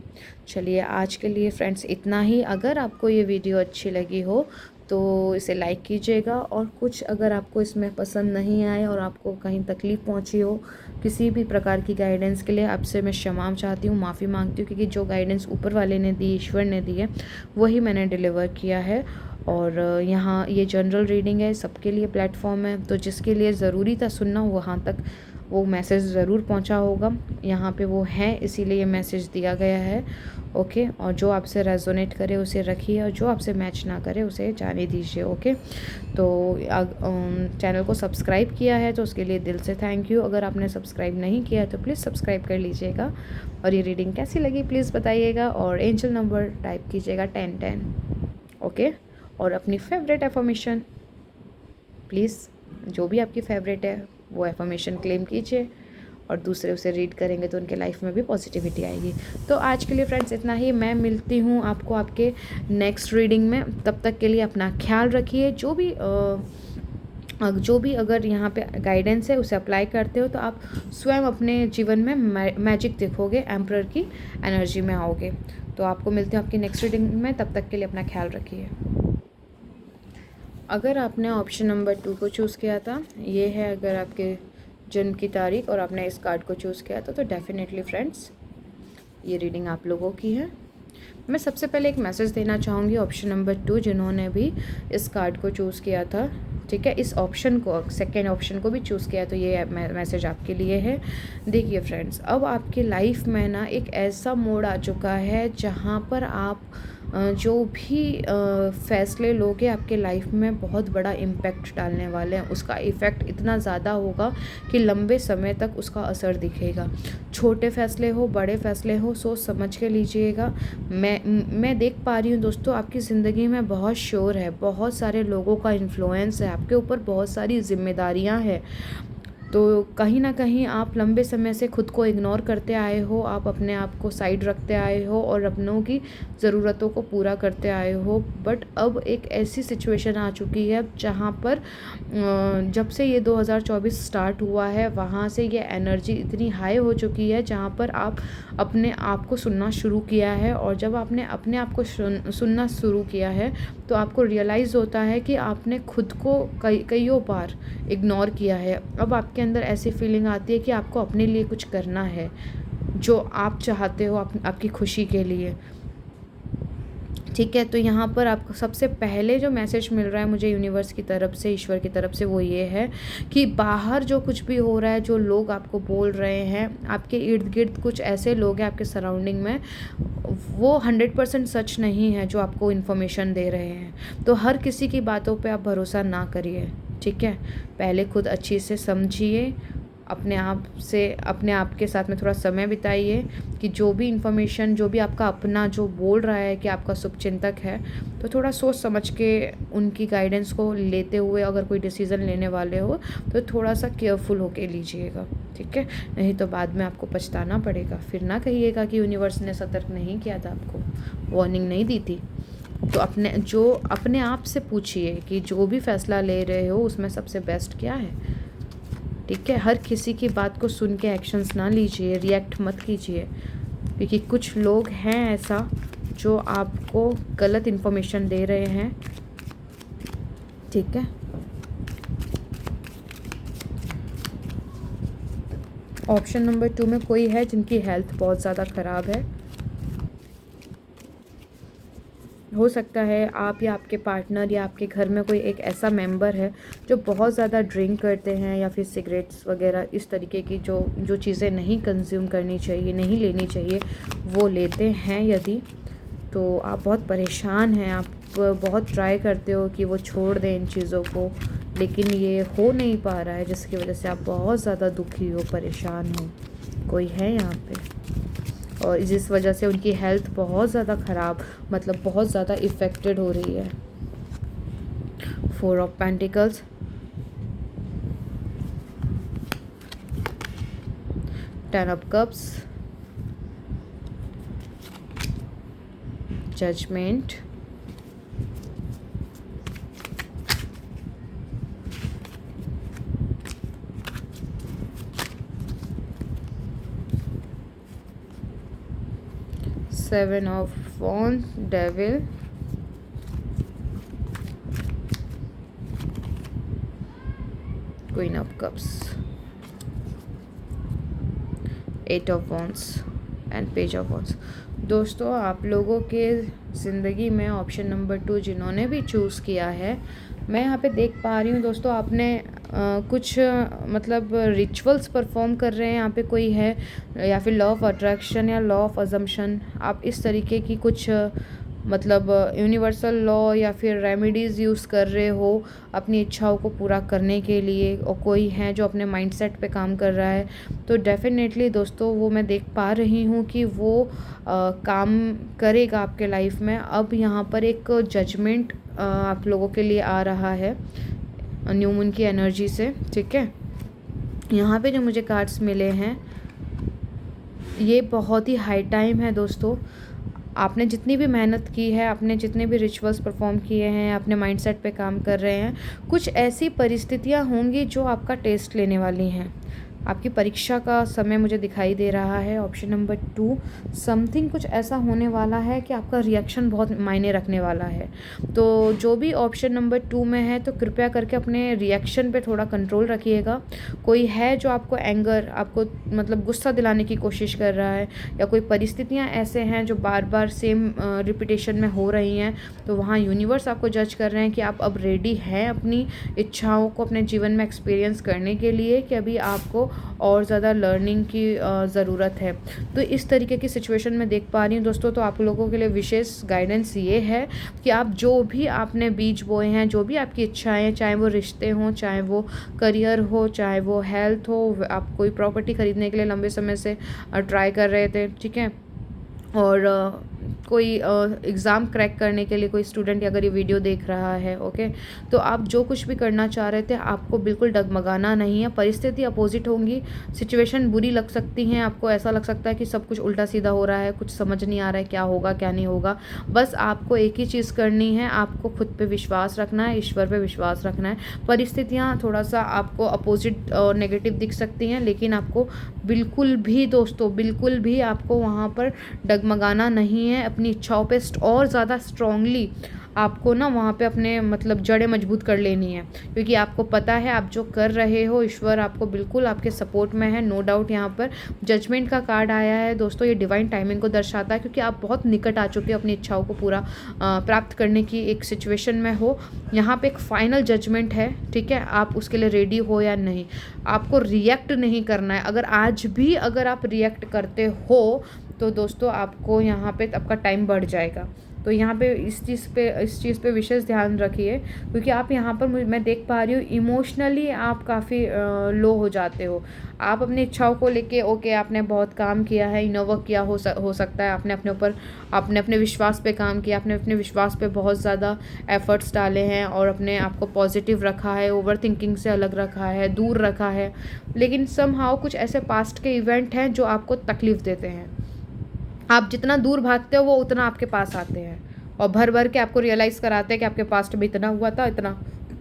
चलिए आज के लिए फ्रेंड्स इतना ही। अगर आपको ये वीडियो अच्छी लगी हो तो इसे लाइक कीजिएगा, और कुछ अगर आपको इसमें पसंद नहीं आए और आपको कहीं तकलीफ़ पहुंची हो किसी भी प्रकार की गाइडेंस के लिए, आपसे मैं क्षमा चाहती हूँ, माफ़ी मांगती हूँ, क्योंकि जो गाइडेंस ऊपर वाले ने दी, ईश्वर ने दी है, वही मैंने डिलीवर किया है। और यहाँ ये जनरल रीडिंग है, सबके लिए प्लेटफॉर्म है, तो जिसके लिए ज़रूरी था सुनना, वहाँ तक वो मैसेज ज़रूर पहुँचा होगा। यहाँ पे वो है, इसीलिए ये मैसेज दिया गया है। ओके, और जो आपसे रेजोनेट करे उसे रखिए, और जो आपसे मैच ना करे उसे जाने दीजिए। ओके, तो चैनल को सब्सक्राइब किया है तो उसके लिए दिल से थैंक यू। अगर आपने सब्सक्राइब नहीं किया है तो प्लीज़ सब्सक्राइब कर लीजिएगा। और ये रीडिंग कैसी लगी प्लीज़ बताइएगा, और एंजल नंबर टाइप कीजिएगा 1010। ओके, और अपनी फेवरेट एफर्मेशन प्लीज़, जो भी आपकी फेवरेट है वो एफर्मेशन क्लेम कीजिए, और दूसरे उसे रीड करेंगे तो उनके लाइफ में भी पॉजिटिविटी आएगी। तो आज के लिए फ्रेंड्स इतना ही। मैं मिलती हूँ आपको आपके नेक्स्ट रीडिंग में। तब तक के लिए अपना ख्याल रखिए। जो भी अगर यहाँ पे गाइडेंस है उसे अप्लाई करते हो तो आप स्वयं अपने जीवन में मैजिक देखोगे, एम्परर की एनर्जी में आओगे। तो आपको मिलते हैं आपकी नेक्स्ट रीडिंग में, तब तक के लिए अपना ख्याल रखिए। अगर आपने ऑप्शन नंबर 2 को चूज़ किया था, ये है अगर आपके जन्म की तारीख, और आपने इस कार्ड को चूज़ किया था, तो डेफिनेटली फ्रेंड्स ये रीडिंग आप लोगों की है। मैं सबसे पहले एक मैसेज देना चाहूँगी ऑप्शन नंबर 2 जिन्होंने भी इस कार्ड को चूज़ किया था। ठीक है, इस ऑप्शन को, सेकेंड ऑप्शन को भी चूज़ किया, तो ये मैसेज आपके लिए है। देखिए फ्रेंड्स, अब आपकी लाइफ में ना एक ऐसा मोड़ आ चुका है जहाँ पर आप जो भी फैसले लोगे आपके लाइफ में बहुत बड़ा इम्पैक्ट डालने वाले हैं। उसका इफ़ेक्ट इतना ज़्यादा होगा कि लंबे समय तक उसका असर दिखेगा। छोटे फैसले हो, बड़े फैसले हो, सोच समझ के लीजिएगा। मैं देख पा रही हूँ दोस्तों, आपकी ज़िंदगी में बहुत शोर है, बहुत सारे लोगों का इन्फ्लुएंस है, आपके ऊपर बहुत सारी जिम्मेदारियाँ हैं। तो कहीं ना कहीं आप लंबे समय से खुद को इग्नोर करते आए हो, आप अपने आप को साइड रखते आए हो और अपनों की ज़रूरतों को पूरा करते आए हो। बट अब एक ऐसी सिचुएशन आ चुकी है जहाँ पर जब से ये 2024 स्टार्ट हुआ है वहाँ से ये एनर्जी इतनी हाई हो चुकी है जहाँ पर आप अपने आप को सुनना शुरू किया है। और जब आपने अपने आप को सुनना शुरू किया है तो आपको रियलाइज़ होता है कि आपने खुद को कईयों बार इग्नोर किया है। अब आपके अंदर ऐसी फीलिंग आती है कि आपको अपने लिए कुछ करना है, जो आप चाहते हो आपकी खुशी के लिए। ठीक है, तो यहाँ पर आपको सबसे पहले जो मैसेज मिल रहा है मुझे यूनिवर्स की तरफ से, ईश्वर की तरफ से, वो ये है कि बाहर जो कुछ भी हो रहा है, जो लोग आपको बोल रहे हैं, आपके इर्द गिर्द कुछ ऐसे लोग हैं आपके सराउंडिंग में, वो 100% सच नहीं है जो आपको इन्फॉर्मेशन दे रहे हैं। तो हर किसी की बातों पे आप भरोसा ना करिए। ठीक है, पहले खुद अच्छी से समझिए, अपने आप के साथ में थोड़ा समय बिताइए कि जो भी इन्फॉर्मेशन, जो भी आपका अपना जो बोल रहा है कि आपका शुभचिंतक है, तो थोड़ा सोच समझ के उनकी गाइडेंस को लेते हुए अगर कोई डिसीज़न लेने वाले हो तो थोड़ा सा केयरफुल होके लीजिएगा। ठीक है, नहीं तो बाद में आपको पछताना पड़ेगा। फिर ना कहिएगा कि यूनिवर्स ने सतर्क नहीं किया था, आपको वार्निंग नहीं दी थी। तो अपने आप से पूछिए कि जो भी फैसला ले रहे हो उसमें सबसे बेस्ट क्या है। ठीक है, हर किसी की बात को सुन के एक्शंस ना लीजिए, रिएक्ट मत कीजिए, क्योंकि कुछ लोग हैं ऐसा जो आपको गलत इन्फॉर्मेशन दे रहे हैं। ठीक है, ऑप्शन नंबर 2 में कोई है जिनकी हेल्थ बहुत ज़्यादा ख़राब है। हो सकता है आप या आपके पार्टनर या आपके घर में कोई एक ऐसा मेंबर है जो बहुत ज़्यादा ड्रिंक करते हैं या फिर सिगरेट्स वगैरह इस तरीके की जो चीज़ें नहीं कंज्यूम करनी चाहिए, नहीं लेनी चाहिए, वो लेते हैं। यदि तो आप बहुत परेशान हैं, आप बहुत ट्राई करते हो कि वो छोड़ दें इन चीज़ों को, लेकिन ये हो नहीं पा रहा है, जिसकी वजह से आप बहुत ज़्यादा दुखी हो, परेशान हो। कोई है यहाँ पे और जिस वजह से उनकी हेल्थ बहुत ज़्यादा ख़राब, मतलब बहुत ज़्यादा इफ़ेक्टेड हो रही है। 4 of pentacles, 10 of cups, judgement, seven of wands, devil, queen of cups, 8 of wands and page of wands. दोस्तों, आप लोगों के ज़िंदगी में ऑप्शन नंबर 2 जिन्होंने भी चूज़ किया है, मैं यहाँ पे देख पा रही हूँ दोस्तों, आपने कुछ मतलब रिचुअल्स परफॉर्म कर रहे हैं यहाँ पे कोई है, या फिर लॉ ऑफ अट्रैक्शन या लॉ ऑफ अजम्पशन, आप इस तरीके की कुछ मतलब यूनिवर्सल लॉ या फिर रेमेडीज़ यूज़ कर रहे हो अपनी इच्छाओं को पूरा करने के लिए, और कोई है जो अपने माइंडसेट पे काम कर रहा है। तो डेफिनेटली दोस्तों, वो मैं देख पा रही हूँ कि वो काम करेगा आपके लाइफ में। अब यहाँ पर एक जजमेंट आप लोगों के लिए आ रहा है न्यू मून की एनर्जी से। ठीक है, यहाँ पे जो मुझे कार्ड्स मिले हैं, ये बहुत ही हाई टाइम है दोस्तों। आपने जितनी भी मेहनत की है, आपने जितने भी रिचुअल्स परफॉर्म किए हैं, अपने माइंडसेट पे काम कर रहे हैं, कुछ ऐसी परिस्थितियाँ होंगी जो आपका टेस्ट लेने वाली हैं। आपकी परीक्षा का समय मुझे दिखाई दे रहा है। ऑप्शन नंबर 2, समथिंग कुछ ऐसा होने वाला है कि आपका रिएक्शन बहुत मायने रखने वाला है। तो जो भी ऑप्शन नंबर 2 में है, तो कृपया करके अपने रिएक्शन पे थोड़ा कंट्रोल रखिएगा। कोई है जो आपको आपको मतलब गुस्सा दिलाने की कोशिश कर रहा है, या कोई परिस्थितियाँ ऐसे हैं जो बार बार सेम रिपीटेशन में हो रही हैं, तो वहाँ यूनिवर्स आपको जज कर रहे हैं कि आप अब रेडी हैं अपनी इच्छाओं को अपने जीवन में एक्सपीरियंस करने के लिए, कि अभी आपको और ज़्यादा लर्निंग की ज़रूरत है। तो इस तरीके की सिचुएशन में देख पा रही हूँ दोस्तों। तो आप लोगों के लिए विशेष गाइडेंस ये है कि आप जो भी आपने बीज बोए हैं, जो भी आपकी इच्छाएं, चाहे वो रिश्ते हों, चाहे वो करियर हो, चाहे वो हेल्थ हो, आप कोई प्रॉपर्टी ख़रीदने के लिए लंबे समय से ट्राई कर रहे थे, ठीक है, और कोई एग्ज़ाम क्रैक करने के लिए कोई स्टूडेंट अगर ये वीडियो देख रहा है, ओके, तो आप जो कुछ भी करना चाह रहे थे आपको बिल्कुल डगमगाना नहीं है। परिस्थिति अपोजिट होंगी, सिचुएशन बुरी लग सकती हैं, आपको ऐसा लग सकता है कि सब कुछ उल्टा सीधा हो रहा है, कुछ समझ नहीं आ रहा है क्या होगा क्या नहीं होगा। बस आपको एक ही चीज़ करनी है, आपको खुद पे विश्वास रखना है, ईश्वर पे विश्वास रखना है। परिस्थितियाँ थोड़ा सा आपको अपोजिट और नेगेटिव दिख सकती हैं, लेकिन आपको बिल्कुल भी दोस्तों, बिल्कुल भी आपको वहाँ पर डगमगाना नहीं है। अपनी इच्छाओं पे और ज़्यादा स्ट्रांगली आपको ना वहाँ पे अपने मतलब जड़ें मजबूत कर लेनी है, क्योंकि आपको पता है आप जो कर रहे हो ईश्वर आपको बिल्कुल आपके सपोर्ट में है, नो डाउट। यहाँ पर जजमेंट का कार्ड आया है दोस्तों, ये डिवाइन टाइमिंग को दर्शाता है, क्योंकि आप बहुत निकट आ चुके हो अपनी इच्छाओं को पूरा प्राप्त करने की एक सिचुएशन में हो। यहाँ पे एक फाइनल जजमेंट है, ठीक है, आप उसके लिए रेडी हो या नहीं। आपको रिएक्ट नहीं करना है। अगर आज भी अगर आप रिएक्ट करते हो तो दोस्तों आपको यहाँ पे आपका टाइम बढ़ जाएगा। तो यहाँ पे इस चीज़ पे विशेष ध्यान रखिए, क्योंकि आप यहाँ पर मैं देख पा रही हूँ इमोशनली आप काफ़ी लो हो जाते हो। आप अपनी इच्छाओं को लेके ओके, आपने बहुत काम किया है, इनर वर्क किया हो सकता है, आपने अपने ऊपर अपने विश्वास पे काम किया, आपने अपने विश्वास पे बहुत ज़्यादा एफर्ट्स डाले हैं और अपने आप को पॉजिटिव रखा है, ओवर थिंकिंग से अलग रखा है, दूर रखा है। लेकिन समहाउ कुछ ऐसे पास्ट के इवेंट हैं जो आपको तकलीफ़ देते हैं। आप जितना दूर भागते हो वो उतना आपके पास आते हैं और भर भर के आपको रियलाइज़ कराते हैं कि आपके पास्ट में इतना हुआ था, इतना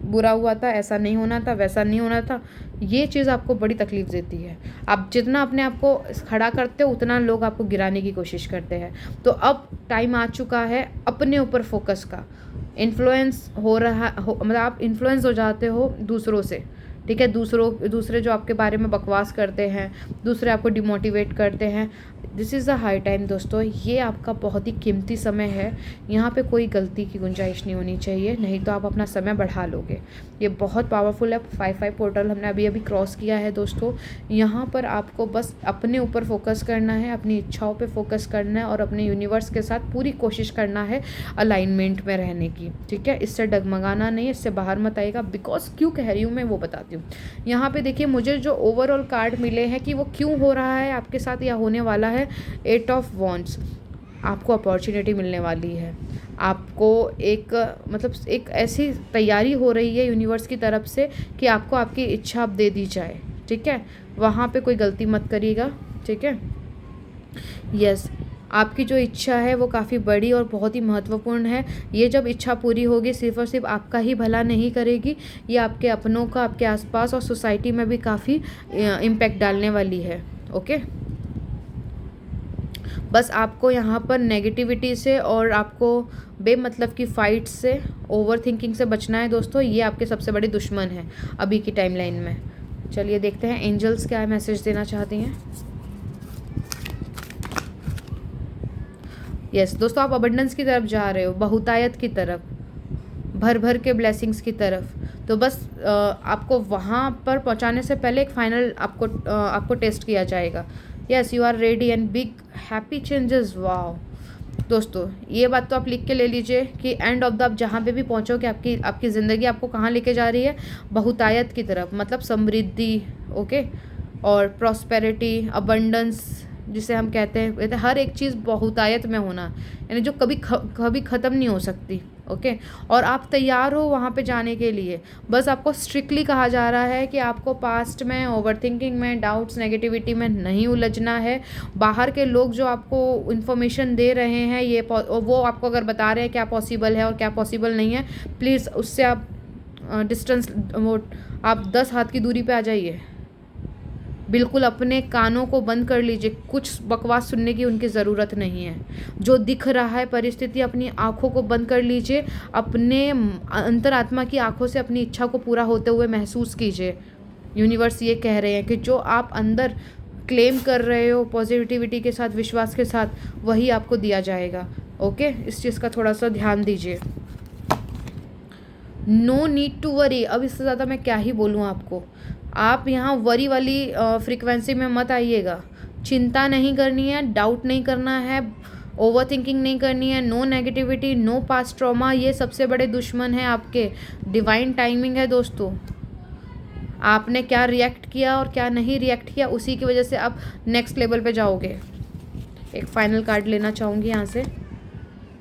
बुरा हुआ था, ऐसा नहीं होना था, वैसा नहीं होना था। ये चीज़ आपको बड़ी तकलीफ़ देती है। आप जितना अपने आप को खड़ा करते हो उतना लोग आपको गिराने की कोशिश करते हैं। तो अब टाइम आ चुका है अपने ऊपर फोकस का। इन्फ्लुएंस हो रहा हो मतलब आप इन्फ्लुएंस हो जाते हो दूसरों से, ठीक है, दूसरे जो आपके बारे में बकवास करते हैं, दूसरे आपको डिमोटिवेट करते हैं। This is the high time दोस्तों, ये आपका बहुत ही कीमती समय है। यहाँ पे कोई गलती की गुंजाइश नहीं होनी चाहिए, नहीं तो आप अपना समय बढ़ा लोगे। ये बहुत पावरफुल है। 5-5 पोर्टल हमने अभी क्रॉस किया है दोस्तों। यहाँ पर आपको बस अपने ऊपर फोकस करना है, अपनी इच्छाओं पे फोकस करना है और अपने यूनिवर्स के साथ पूरी कोशिश करना है अलाइनमेंट में रहने की, ठीक है। इससे डगमगाना नहीं है, इससे बाहर मत आएगा। बिकॉज क्यों कह रही हूँ मैं वो बताती हूँ। यहाँ पे देखिए मुझे जो ओवरऑल कार्ड मिले हैं कि वो क्यों हो रहा है आपके साथ या होने वाला है। 8 ऑफ वॉन्ड्स, आपको अपॉर्चुनिटी मिलने वाली है। आपको एक मतलब एक ऐसी तैयारी हो रही है यूनिवर्स की तरफ से कि आपको आपकी इच्छा अब दे दी जाए, ठीक है। वहाँ पे कोई गलती मत करिएगा, ठीक है। यस, आपकी जो इच्छा है वो काफ़ी बड़ी और बहुत ही महत्वपूर्ण है। ये जब इच्छा पूरी होगी सिर्फ़ और सिर्फ आपका ही भला नहीं करेगी, ये आपके अपनों का, आपके आसपास और सोसाइटी में भी काफ़ी इम्पैक्ट डालने वाली है, ओके। बस आपको यहाँ पर नेगेटिविटी से और आपको बेमतलब की फ़ाइट से, ओवर थिंकिंग से बचना है दोस्तों। ये आपके सबसे बड़े दुश्मन हैं अभी की टाइमलाइन में। चलिए देखते हैं एंजल्स क्या मैसेज देना चाहती हैं। यस दोस्तों, आप अबंडेंस की तरफ जा रहे हो, बहुतायत की तरफ, भर भर के ब्लेसिंग्स की तरफ। तो बस आपको वहाँ पर पहुँचाने से पहले एक फाइनल आपको टेस्ट किया जाएगा। Yes, you are ready and big happy changes. Wow दोस्तों, ये बात तो आप लिख के ले लीजिए कि एंड ऑफ द आप जहाँ पे भी पहुँचोगे आपकी ज़िंदगी आपको कहाँ लेके जा रही है, बहुतायत की तरफ, मतलब समृद्धि, ओके, और प्रॉस्पेरिटी, अबंडेंस जिसे हम कहते हैं हर एक चीज़ बहुतायत में होना, यानी जो कभी ख़त्म नहीं हो सकती, ओके। और आप तैयार हो वहाँ पे जाने के लिए। बस आपको स्ट्रिक्टली कहा जा रहा है कि आपको पास्ट में, ओवरथिंकिंग में, डाउट्स, नेगेटिविटी में नहीं उलझना है। बाहर के लोग जो आपको इन्फॉर्मेशन दे रहे हैं वो आपको अगर बता रहे हैं क्या पॉसिबल है और क्या पॉसिबल नहीं है, प्लीज़ उससे आप डिस्टेंस आप 10 हाथ की दूरी पे आ जाइए। बिल्कुल अपने कानों को बंद कर लीजिए, कुछ बकवास सुनने की उनकी ज़रूरत नहीं है। जो दिख रहा है परिस्थिति, अपनी आँखों को बंद कर लीजिए, अपने अंतरात्मा की आँखों से अपनी इच्छा को पूरा होते हुए महसूस कीजिए। यूनिवर्स ये कह रहे हैं कि जो आप अंदर क्लेम कर रहे हो पॉजिटिविटी के साथ, विश्वास के साथ, वही आपको दिया जाएगा, ओके। इस चीज़ का थोड़ा सा ध्यान दीजिए। नो नीड टू वरी, अब इससे ज़्यादा मैं क्या ही बोलूँ आपको। आप यहाँ वरी वाली फ्रीक्वेंसी में मत आइएगा। चिंता नहीं करनी है, डाउट नहीं करना है, ओवर थिंकिंग नहीं करनी है, no negativity, no past trauma. ये सबसे बड़े दुश्मन हैं आपके। डिवाइन टाइमिंग है दोस्तों। आपने क्या रिएक्ट किया और क्या नहीं रिएक्ट किया, उसी की वजह से आप नेक्स्ट लेवल पे जाओगे। एक फाइनल कार्ड लेना चाहूँगी यहाँ से।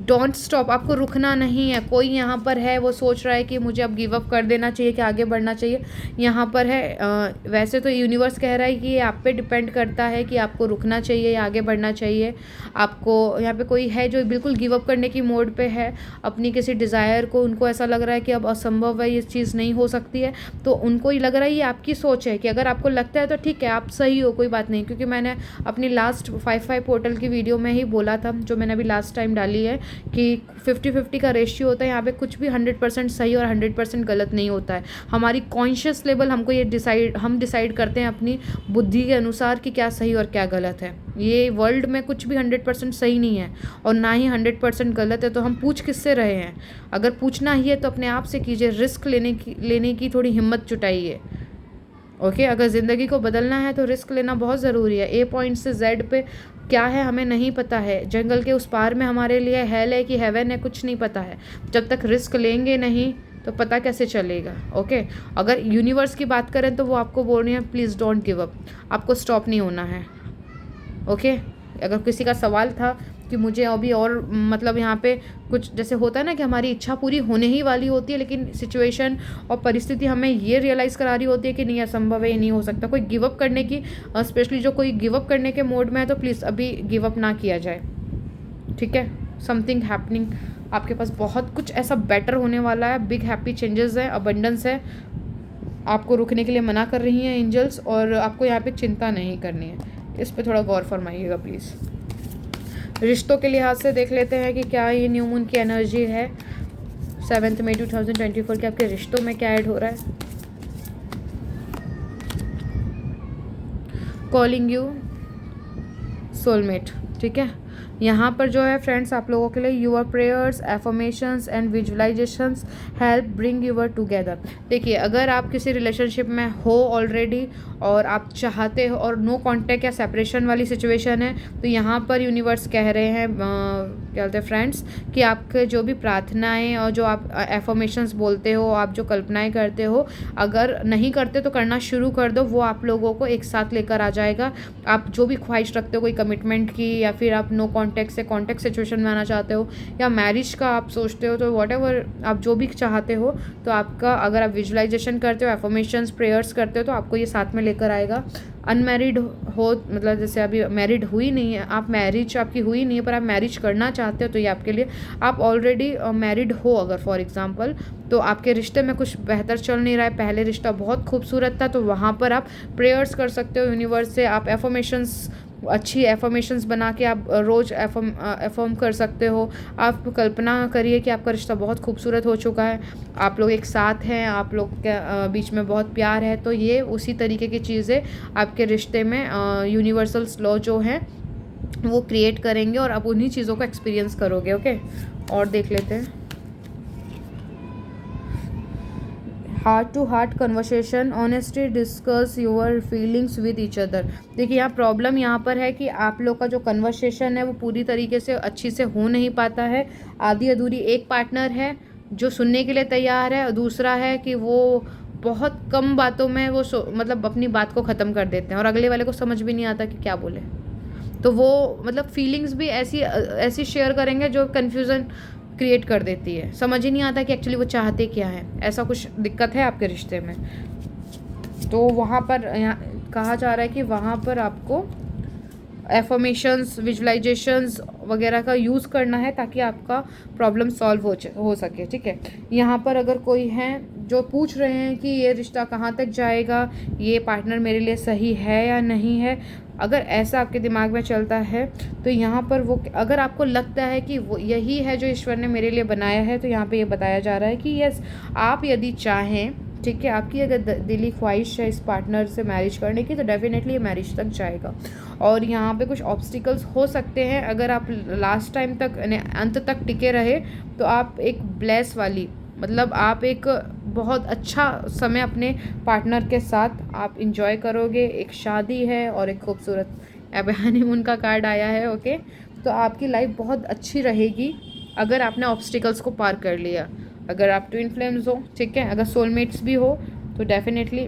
डोंट स्टॉप, आपको रुकना नहीं है। कोई यहाँ पर है वो सोच रहा है कि मुझे अब गिव अप कर देना चाहिए कि आगे बढ़ना चाहिए, यहाँ पर है वैसे तो यूनिवर्स कह रहा है कि ये आप पे डिपेंड करता है कि आपको रुकना चाहिए या आगे बढ़ना चाहिए। आपको यहाँ पे कोई है जो बिल्कुल गिव अप करने की मोड पे है अपनी किसी डिज़ायर को, उनको ऐसा लग रहा है कि अब असंभव है, ये चीज़ नहीं हो सकती है। तो उनको ही लग रहा है ये आपकी सोच है कि अगर आपको लगता है तो ठीक है, आप सही हो, कोई बात नहीं। क्योंकि मैंने अपनी लास्ट 5-5 पोर्टल की वीडियो में ही बोला था, जो मैंने अभी लास्ट टाइम डाली है, कि 50-50 का रेशियो होता है। यहाँ पे कुछ भी 100% सही और 100% गलत नहीं होता है। हमारी कॉन्शियस लेवल हमको ये हम डिसाइड करते हैं अपनी बुद्धि के अनुसार कि क्या सही और क्या गलत है। ये वर्ल्ड में कुछ भी 100% सही नहीं है और ना ही 100% गलत है। तो हम पूछ किससे रहे हैं? अगर पूछना ही है तो अपने आप से कीजिए, रिस्क लेने की थोड़ी हिम्मत जुटाइए। ओके, अगर ज़िंदगी को बदलना है तो रिस्क लेना बहुत ज़रूरी है। ए पॉइंट से जेड पे क्या है हमें नहीं पता है। जंगल के उस पार में हमारे लिए हेल है कि हेवन है, कुछ नहीं पता है। जब तक रिस्क लेंगे नहीं तो पता कैसे चलेगा। ओके, अगर यूनिवर्स की बात करें तो वो आपको बोल रही है प्लीज़ डोंट गिव अप, आपको स्टॉप नहीं होना है। ओके, अगर किसी का सवाल था कि मुझे अभी और मतलब यहाँ पे कुछ जैसे होता है ना कि हमारी इच्छा पूरी होने ही वाली होती है, लेकिन सिचुएशन और परिस्थिति हमें ये रियलाइज़ करा रही होती है कि नहीं, असंभव है, ये नहीं हो सकता। कोई गिव अप करने की स्पेशली जो कोई गिव अप करने के मोड में है तो प्लीज़ अभी गिव अप ना किया जाए। ठीक है, समथिंग हैपनिंग, आपके पास बहुत कुछ ऐसा बेटर होने वाला है। बिग हैप्पी चेंजेस है, अबंडेंस है। आपको रुकने के लिए मना कर रही हैं एंजल्स, और आपको यहाँ पे चिंता नहीं करनी है। इस पे थोड़ा गौर फरमाइएगा प्लीज़। रिश्तों के लिहाज से देख लेते हैं कि क्या ये न्यू मून की एनर्जी है 7 मई 2024 के आपके रिश्तों में क्या ऐड हो रहा है। Calling you soulmate. ठीक है, यहाँ पर जो है फ्रेंड्स आप लोगों के लिए your prayers, affirmations and visualisations help bring your together. देखिए, अगर आप किसी रिलेशनशिप में हो ऑलरेडी और आप चाहते हो और नो कांटेक्ट या सेपरेशन वाली सिचुएशन है, तो यहाँ पर यूनिवर्स कह रहे हैं क्या बोलते हैं फ्रेंड्स, कि आपके जो भी प्रार्थनाएं और जो आप एफर्मेशंस बोलते हो, आप जो कल्पनाएं करते हो, अगर नहीं करते तो करना शुरू कर दो। वो आप लोगों को एक साथ लेकर आ जाएगा। आप जो भी ख्वाहिश रखते हो, कोई कमिटमेंट की, या फिर आप नो कॉन्टेक्ट से कॉन्टेक्ट सिचुएशन में आना चाहते हो, या मैरिज का आप सोचते हो, तो व्हाटएवर आप जो भी चाहते हो, तो आपका अगर आप विजुअलाइजेशन करते हो, एफर्मेशंस, प्रेयर्स करते हो, तो आपको ये साथ में लेकर आएगा। अनमैरिड हो, मतलब जैसे अभी मैरिड हुई नहीं है आप, मैरिज आपकी हुई नहीं है पर आप मैरिज करना चाहते हो, तो ये आपके लिए, आप ऑलरेडी मैरिड हो अगर फॉर एग्जांपल, तो आपके रिश्ते में कुछ बेहतर चल नहीं रहा है, पहले रिश्ता बहुत खूबसूरत था, तो वहाँ पर आप प्रेयर्स कर सकते हो यूनिवर्स से। आप एफर्मेशंस, अच्छी एफर्मेशंस बना के आप रोज़ एफर्म कर सकते हो। आप कल्पना करिए कि आपका रिश्ता बहुत खूबसूरत हो चुका है, आप लोग एक साथ हैं, आप लोग के बीच में बहुत प्यार है। तो ये उसी तरीके की चीज़ें आपके रिश्ते में यूनिवर्सल लॉ जो हैं वो क्रिएट करेंगे और आप उन्हीं चीज़ों को एक्सपीरियंस करोगे। ओके, और देख लेते हैं heart to heart conversation, honestly discuss your feelings with each other. देखिए, यहाँ प्रॉब्लम यहाँ पर है कि आप लोग का जो कन्वर्सेशन है वो पूरी तरीके से अच्छी से हो नहीं पाता है, आधी अधूरी। एक पार्टनर है जो सुनने के लिए तैयार है और दूसरा है कि वो बहुत कम बातों में वो मतलब अपनी बात को ख़त्म कर देते हैं और अगले वाले को समझ भी नहीं आता कि क्या बोले। तो वो मतलब फीलिंग्स भी ऐसी शेयर करेंगे जो कन्फ्यूज़न क्रिएट कर देती है, समझ ही नहीं आता कि एक्चुअली वो चाहते क्या है। ऐसा कुछ दिक्कत है आपके रिश्ते में, तो वहाँ पर यहाँ कहा जा रहा है कि वहाँ पर आपको एफर्मेशंस, विजुअलाइजेशंस वगैरह का यूज़ करना है ताकि आपका प्रॉब्लम सॉल्व हो सके। ठीक है, यहाँ पर अगर कोई है जो पूछ रहे हैं कि ये रिश्ता कहाँ तक जाएगा, ये पार्टनर मेरे लिए सही है या नहीं है, अगर ऐसा आपके दिमाग में चलता है तो यहाँ पर वो, अगर आपको लगता है कि वो यही है जो ईश्वर ने मेरे लिए बनाया है, तो यहाँ पे ये बताया जा रहा है कि यस, आप यदि चाहें, ठीक है, आपकी अगर दिली ख्वाहिश है इस पार्टनर से मैरिज करने की, तो डेफिनेटली ये मैरिज तक जाएगा। और यहाँ पे कुछ ऑब्स्टिकल्स हो सकते हैं, अगर आप लास्ट टाइम तक अंत तक टिके रहे तो आप एक ब्लेस वाली, मतलब आप एक बहुत अच्छा समय अपने पार्टनर के साथ आप इंजॉय करोगे। एक शादी है और एक खूबसूरत हनीमून का कार्ड आया है। ओके, तो आपकी लाइफ बहुत अच्छी रहेगी अगर आपने ऑब्स्टिकल्स को पार कर लिया। अगर आप ट्विन फ्लेम्स हो, ठीक है, अगर सोलमेट्स भी हो, तो डेफिनेटली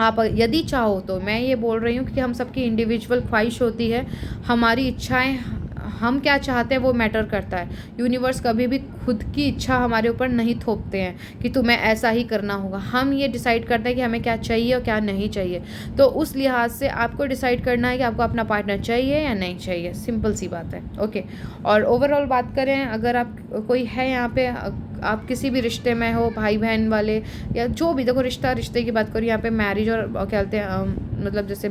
आप यदि चाहो तो, मैं ये बोल रही हूँ कि हम सबकी इंडिविजुअल ख्वाहिश होती है, हमारी इच्छाएं हम क्या चाहते हैं वो मैटर करता है। यूनिवर्स कभी भी खुद की इच्छा हमारे ऊपर नहीं थोपते हैं कि तुम्हें ऐसा ही करना होगा। हम ये डिसाइड करते हैं कि हमें क्या चाहिए और क्या नहीं चाहिए। तो उस लिहाज से आपको डिसाइड करना है कि आपको अपना पार्टनर चाहिए या नहीं चाहिए, सिंपल सी बात है। ओके, और ओवरऑल बात करें, अगर आप कोई है यहाँ पे, आप किसी भी रिश्ते में हो, भाई बहन वाले या जो भी, देखो रिश्ते की बात करूँ यहाँ पे, मैरिज और क्या कहते हैं मतलब जैसे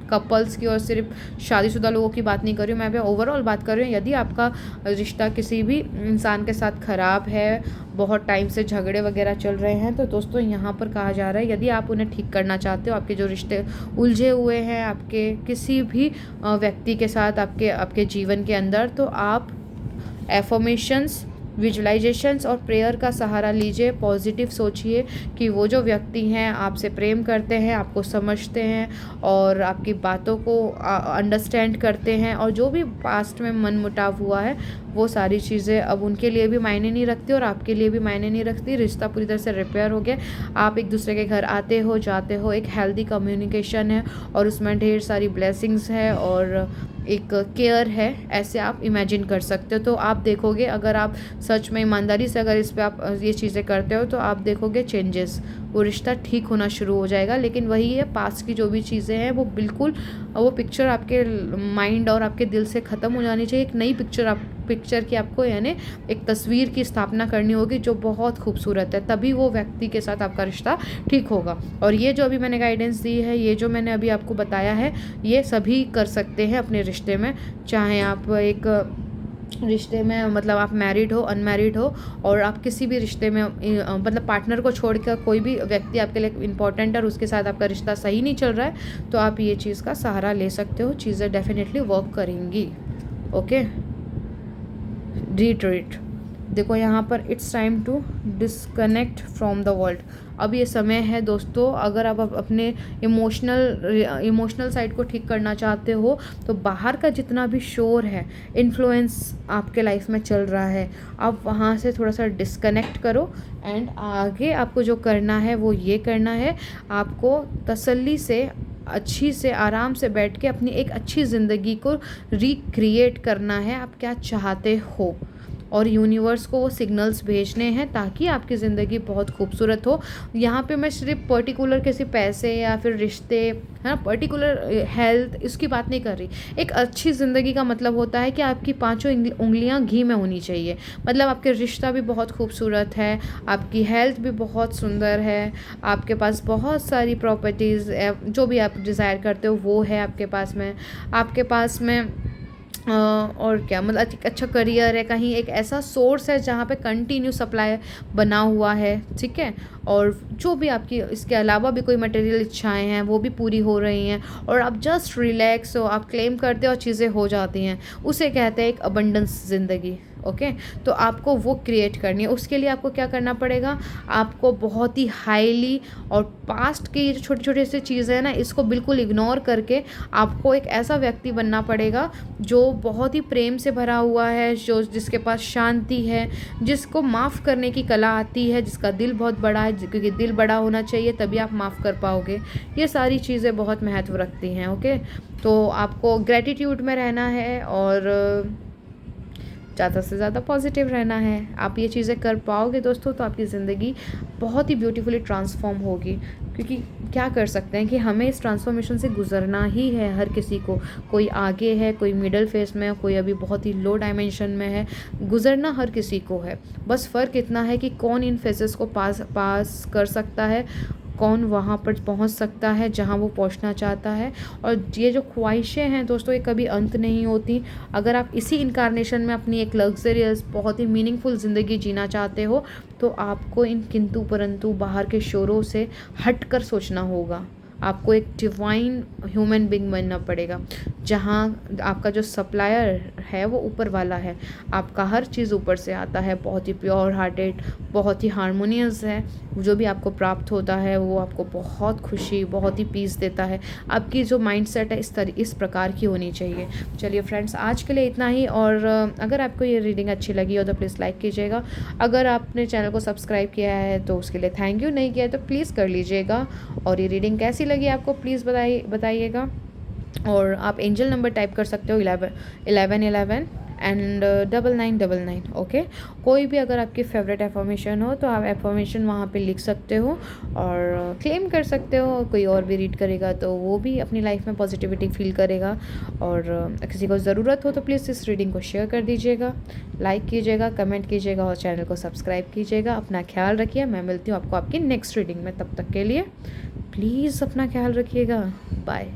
कपल्स की और सिर्फ शादीशुदा लोगों की बात नहीं कर रही हूँ मैं, पे ओवरऑल बात कर रही हूँ। यदि आपका रिश्ता किसी भी इंसान के साथ ख़राब है, बहुत टाइम से झगड़े वगैरह चल रहे हैं, तो दोस्तों यहाँ पर कहा जा रहा है यदि आप उन्हें ठीक करना चाहते हो, आपके जो रिश्ते उलझे हुए हैं आपके किसी भी व्यक्ति के साथ आपके जीवन के अंदर, तो आप एफर्मेशंस, विजुअलाइजेशंस और प्रेयर का सहारा लीजिए। पॉजिटिव सोचिए कि वो जो व्यक्ति हैं आपसे प्रेम करते हैं, आपको समझते हैं और आपकी बातों को अंडरस्टैंड करते हैं, और जो भी पास्ट में मनमुटाव हुआ है वो सारी चीज़ें अब उनके लिए भी मायने नहीं रखती और आपके लिए भी मायने नहीं रखती। रिश्ता पूरी तरह से रिपेयर हो गया। आप एक दूसरे के घर आते हो, जाते हो, एक हेल्दी कम्युनिकेशन है और उसमें ढेर सारी ब्लेसिंग्स है और एक केयर है, ऐसे आप इमेजिन कर सकते हो। तो आप देखोगे, अगर आप सच में ईमानदारी से अगर इस पे आप ये चीज़ें करते हो, तो आप देखोगे चेंजेस, वो रिश्ता ठीक होना शुरू हो जाएगा। लेकिन वही है, पास्ट की जो भी चीज़ें हैं वो बिल्कुल, वो पिक्चर आपके माइंड और आपके दिल से ख़त्म हो जानी चाहिए। एक नई पिक्चर की आपको, यानी एक तस्वीर की स्थापना करनी होगी जो बहुत खूबसूरत है, तभी वो व्यक्ति के साथ आपका रिश्ता ठीक होगा। और ये जो अभी मैंने गाइडेंस दी है, ये जो मैंने अभी आपको बताया है, ये सभी कर सकते हैं अपने रिश्ते में। चाहे आप एक रिश्ते में, मतलब आप मैरिड हो, अनमैरिड हो, और आप किसी भी रिश्ते में मतलब पार्टनर को छोड़कर कोई भी व्यक्ति आपके लिए इम्पोर्टेंट है और उसके साथ आपका रिश्ता सही नहीं चल रहा है, तो आप ये चीज़ का सहारा ले सकते हो। चीज़ें डेफिनेटली वर्क करेंगी। ओके, रिट्रीट, देखो यहाँ पर it's time to disconnect from the world. अब ये समय है दोस्तों, अगर आप अपने इमोशनल साइड को ठीक करना चाहते हो, तो बाहर का जितना भी शोर है, इन्फ्लुएंस आपके लाइफ में चल रहा है, आप वहाँ से थोड़ा सा डिस्कनेक्ट करो। एंड आगे आपको जो करना है वो ये करना है, आपको तसल्ली से, अच्छी से, आराम से बैठ के अपनी एक अच्छी ज़िंदगी को रिक्रिएट करना है। आप क्या चाहते हो, और यूनिवर्स को वो सिग्नल्स भेजने हैं ताकि आपकी ज़िंदगी बहुत खूबसूरत हो। यहाँ पे मैं सिर्फ पर्टिकुलर किसी पैसे या फिर रिश्ते, है ना, पर्टिकुलर हेल्थ, इसकी बात नहीं कर रही। एक अच्छी ज़िंदगी का मतलब होता है कि आपकी पांचों उंगलियां घी में होनी चाहिए। मतलब आपके रिश्ता भी बहुत खूबसूरत है, आपकी हेल्थ भी बहुत सुंदर है, आपके पास बहुत सारी प्रॉपर्टीज़, जो भी आप डिज़ायर करते हो वो है आपके पास में, और क्या, मतलब अच्छा करियर है, कहीं एक ऐसा सोर्स है जहाँ पे कंटिन्यू सप्लाई बना हुआ है, ठीक है, और जो भी आपकी इसके अलावा भी कोई मटेरियल इच्छाएं हैं वो भी पूरी हो रही हैं, और आप जस्ट रिलैक्स हो, आप क्लेम करते हो और चीज़ें हो जाती हैं, उसे कहते हैं एक अबंडेंस ज़िंदगी। ओके, तो आपको वो क्रिएट करनी है। उसके लिए आपको क्या करना पड़ेगा, आपको बहुत ही हाईली, और पास्ट की ये जो छोटी छोटी सी चीज़ें हैं ना, इसको बिल्कुल इग्नोर करके आपको एक ऐसा व्यक्ति बनना पड़ेगा जो बहुत ही प्रेम से भरा हुआ है, जिसके पास शांति है, जिसको माफ़ करने की कला आती है, जिसका दिल बहुत बड़ा है, क्योंकि दिल बड़ा होना चाहिए तभी आप माफ़ कर पाओगे। ये सारी चीज़ें बहुत महत्व रखती हैं। ओके, तो आपको ग्रेटिट्यूड में रहना है और ज़्यादा से ज़्यादा पॉजिटिव रहना है। आप ये चीज़ें कर पाओगे दोस्तों, तो आपकी ज़िंदगी बहुत ही ब्यूटीफुली ट्रांसफॉर्म होगी। क्योंकि क्या कर सकते हैं कि हमें इस ट्रांसफॉर्मेशन से गुजरना ही है। हर किसी को, कोई आगे है, कोई मिडिल फेस में है, कोई अभी बहुत ही लो डायमेंशन में है, गुजरना हर किसी को है। बस फ़र्क इतना है कि कौन इन फेजेस को पास कर सकता है, कौन वहाँ पर पहुँच सकता है जहाँ वो पहुँचना चाहता है। और ये जो ख्वाहिशें हैं दोस्तों, ये कभी अंत नहीं होती। अगर आप इसी इनकारनेशन में अपनी एक लग्जरियस, बहुत ही मीनिंगफुल ज़िंदगी जीना चाहते हो, तो आपको इन किंतु परंतु बाहर के शोरों से हट कर सोचना होगा। आपको एक डिवाइन ह्यूमन बीइंग बनना पड़ेगा, जहाँ आपका जो सप्लायर है वो ऊपर वाला है, आपका हर चीज़ ऊपर से आता है, बहुत ही प्योर हार्टेड, बहुत ही हारमोनियस है। जो भी आपको प्राप्त होता है वो आपको बहुत खुशी, बहुत ही पीस देता है। आपकी जो माइंडसेट है इस प्रकार की होनी चाहिए। चलिए फ्रेंड्स, आज के लिए इतना ही। और अगर आपको ये रीडिंग अच्छी लगी हो तो प्लीज़ लाइक कीजिएगा। अगर आपने चैनल को सब्सक्राइब किया है तो उसके लिए थैंक यू, नहीं किया है तो प्लीज़ कर लीजिएगा। और ये रीडिंग कैसी लगी आपको प्लीज़ बताइएगा। और आप एंजल नंबर टाइप कर सकते हो 1111 एंड 9999। ओके, कोई भी अगर आपकी फेवरेट एफर्मेशन हो तो आप एफर्मेशन वहाँ पे लिख सकते हो और क्लेम कर सकते हो। कोई और भी रीड करेगा तो वो भी अपनी लाइफ में पॉजिटिविटी फील करेगा। और किसी को ज़रूरत हो तो प्लीज़ इस रीडिंग को शेयर कर दीजिएगा, लाइक कीजिएगा, कमेंट कीजिएगा और चैनल को सब्सक्राइब कीजिएगा। अपना ख्याल रखिए। मैं मिलती हूँ आपको आपकी नेक्स्ट रीडिंग में। तब तक के लिए प्लीज़ अपना ख्याल रखिएगा। बाय।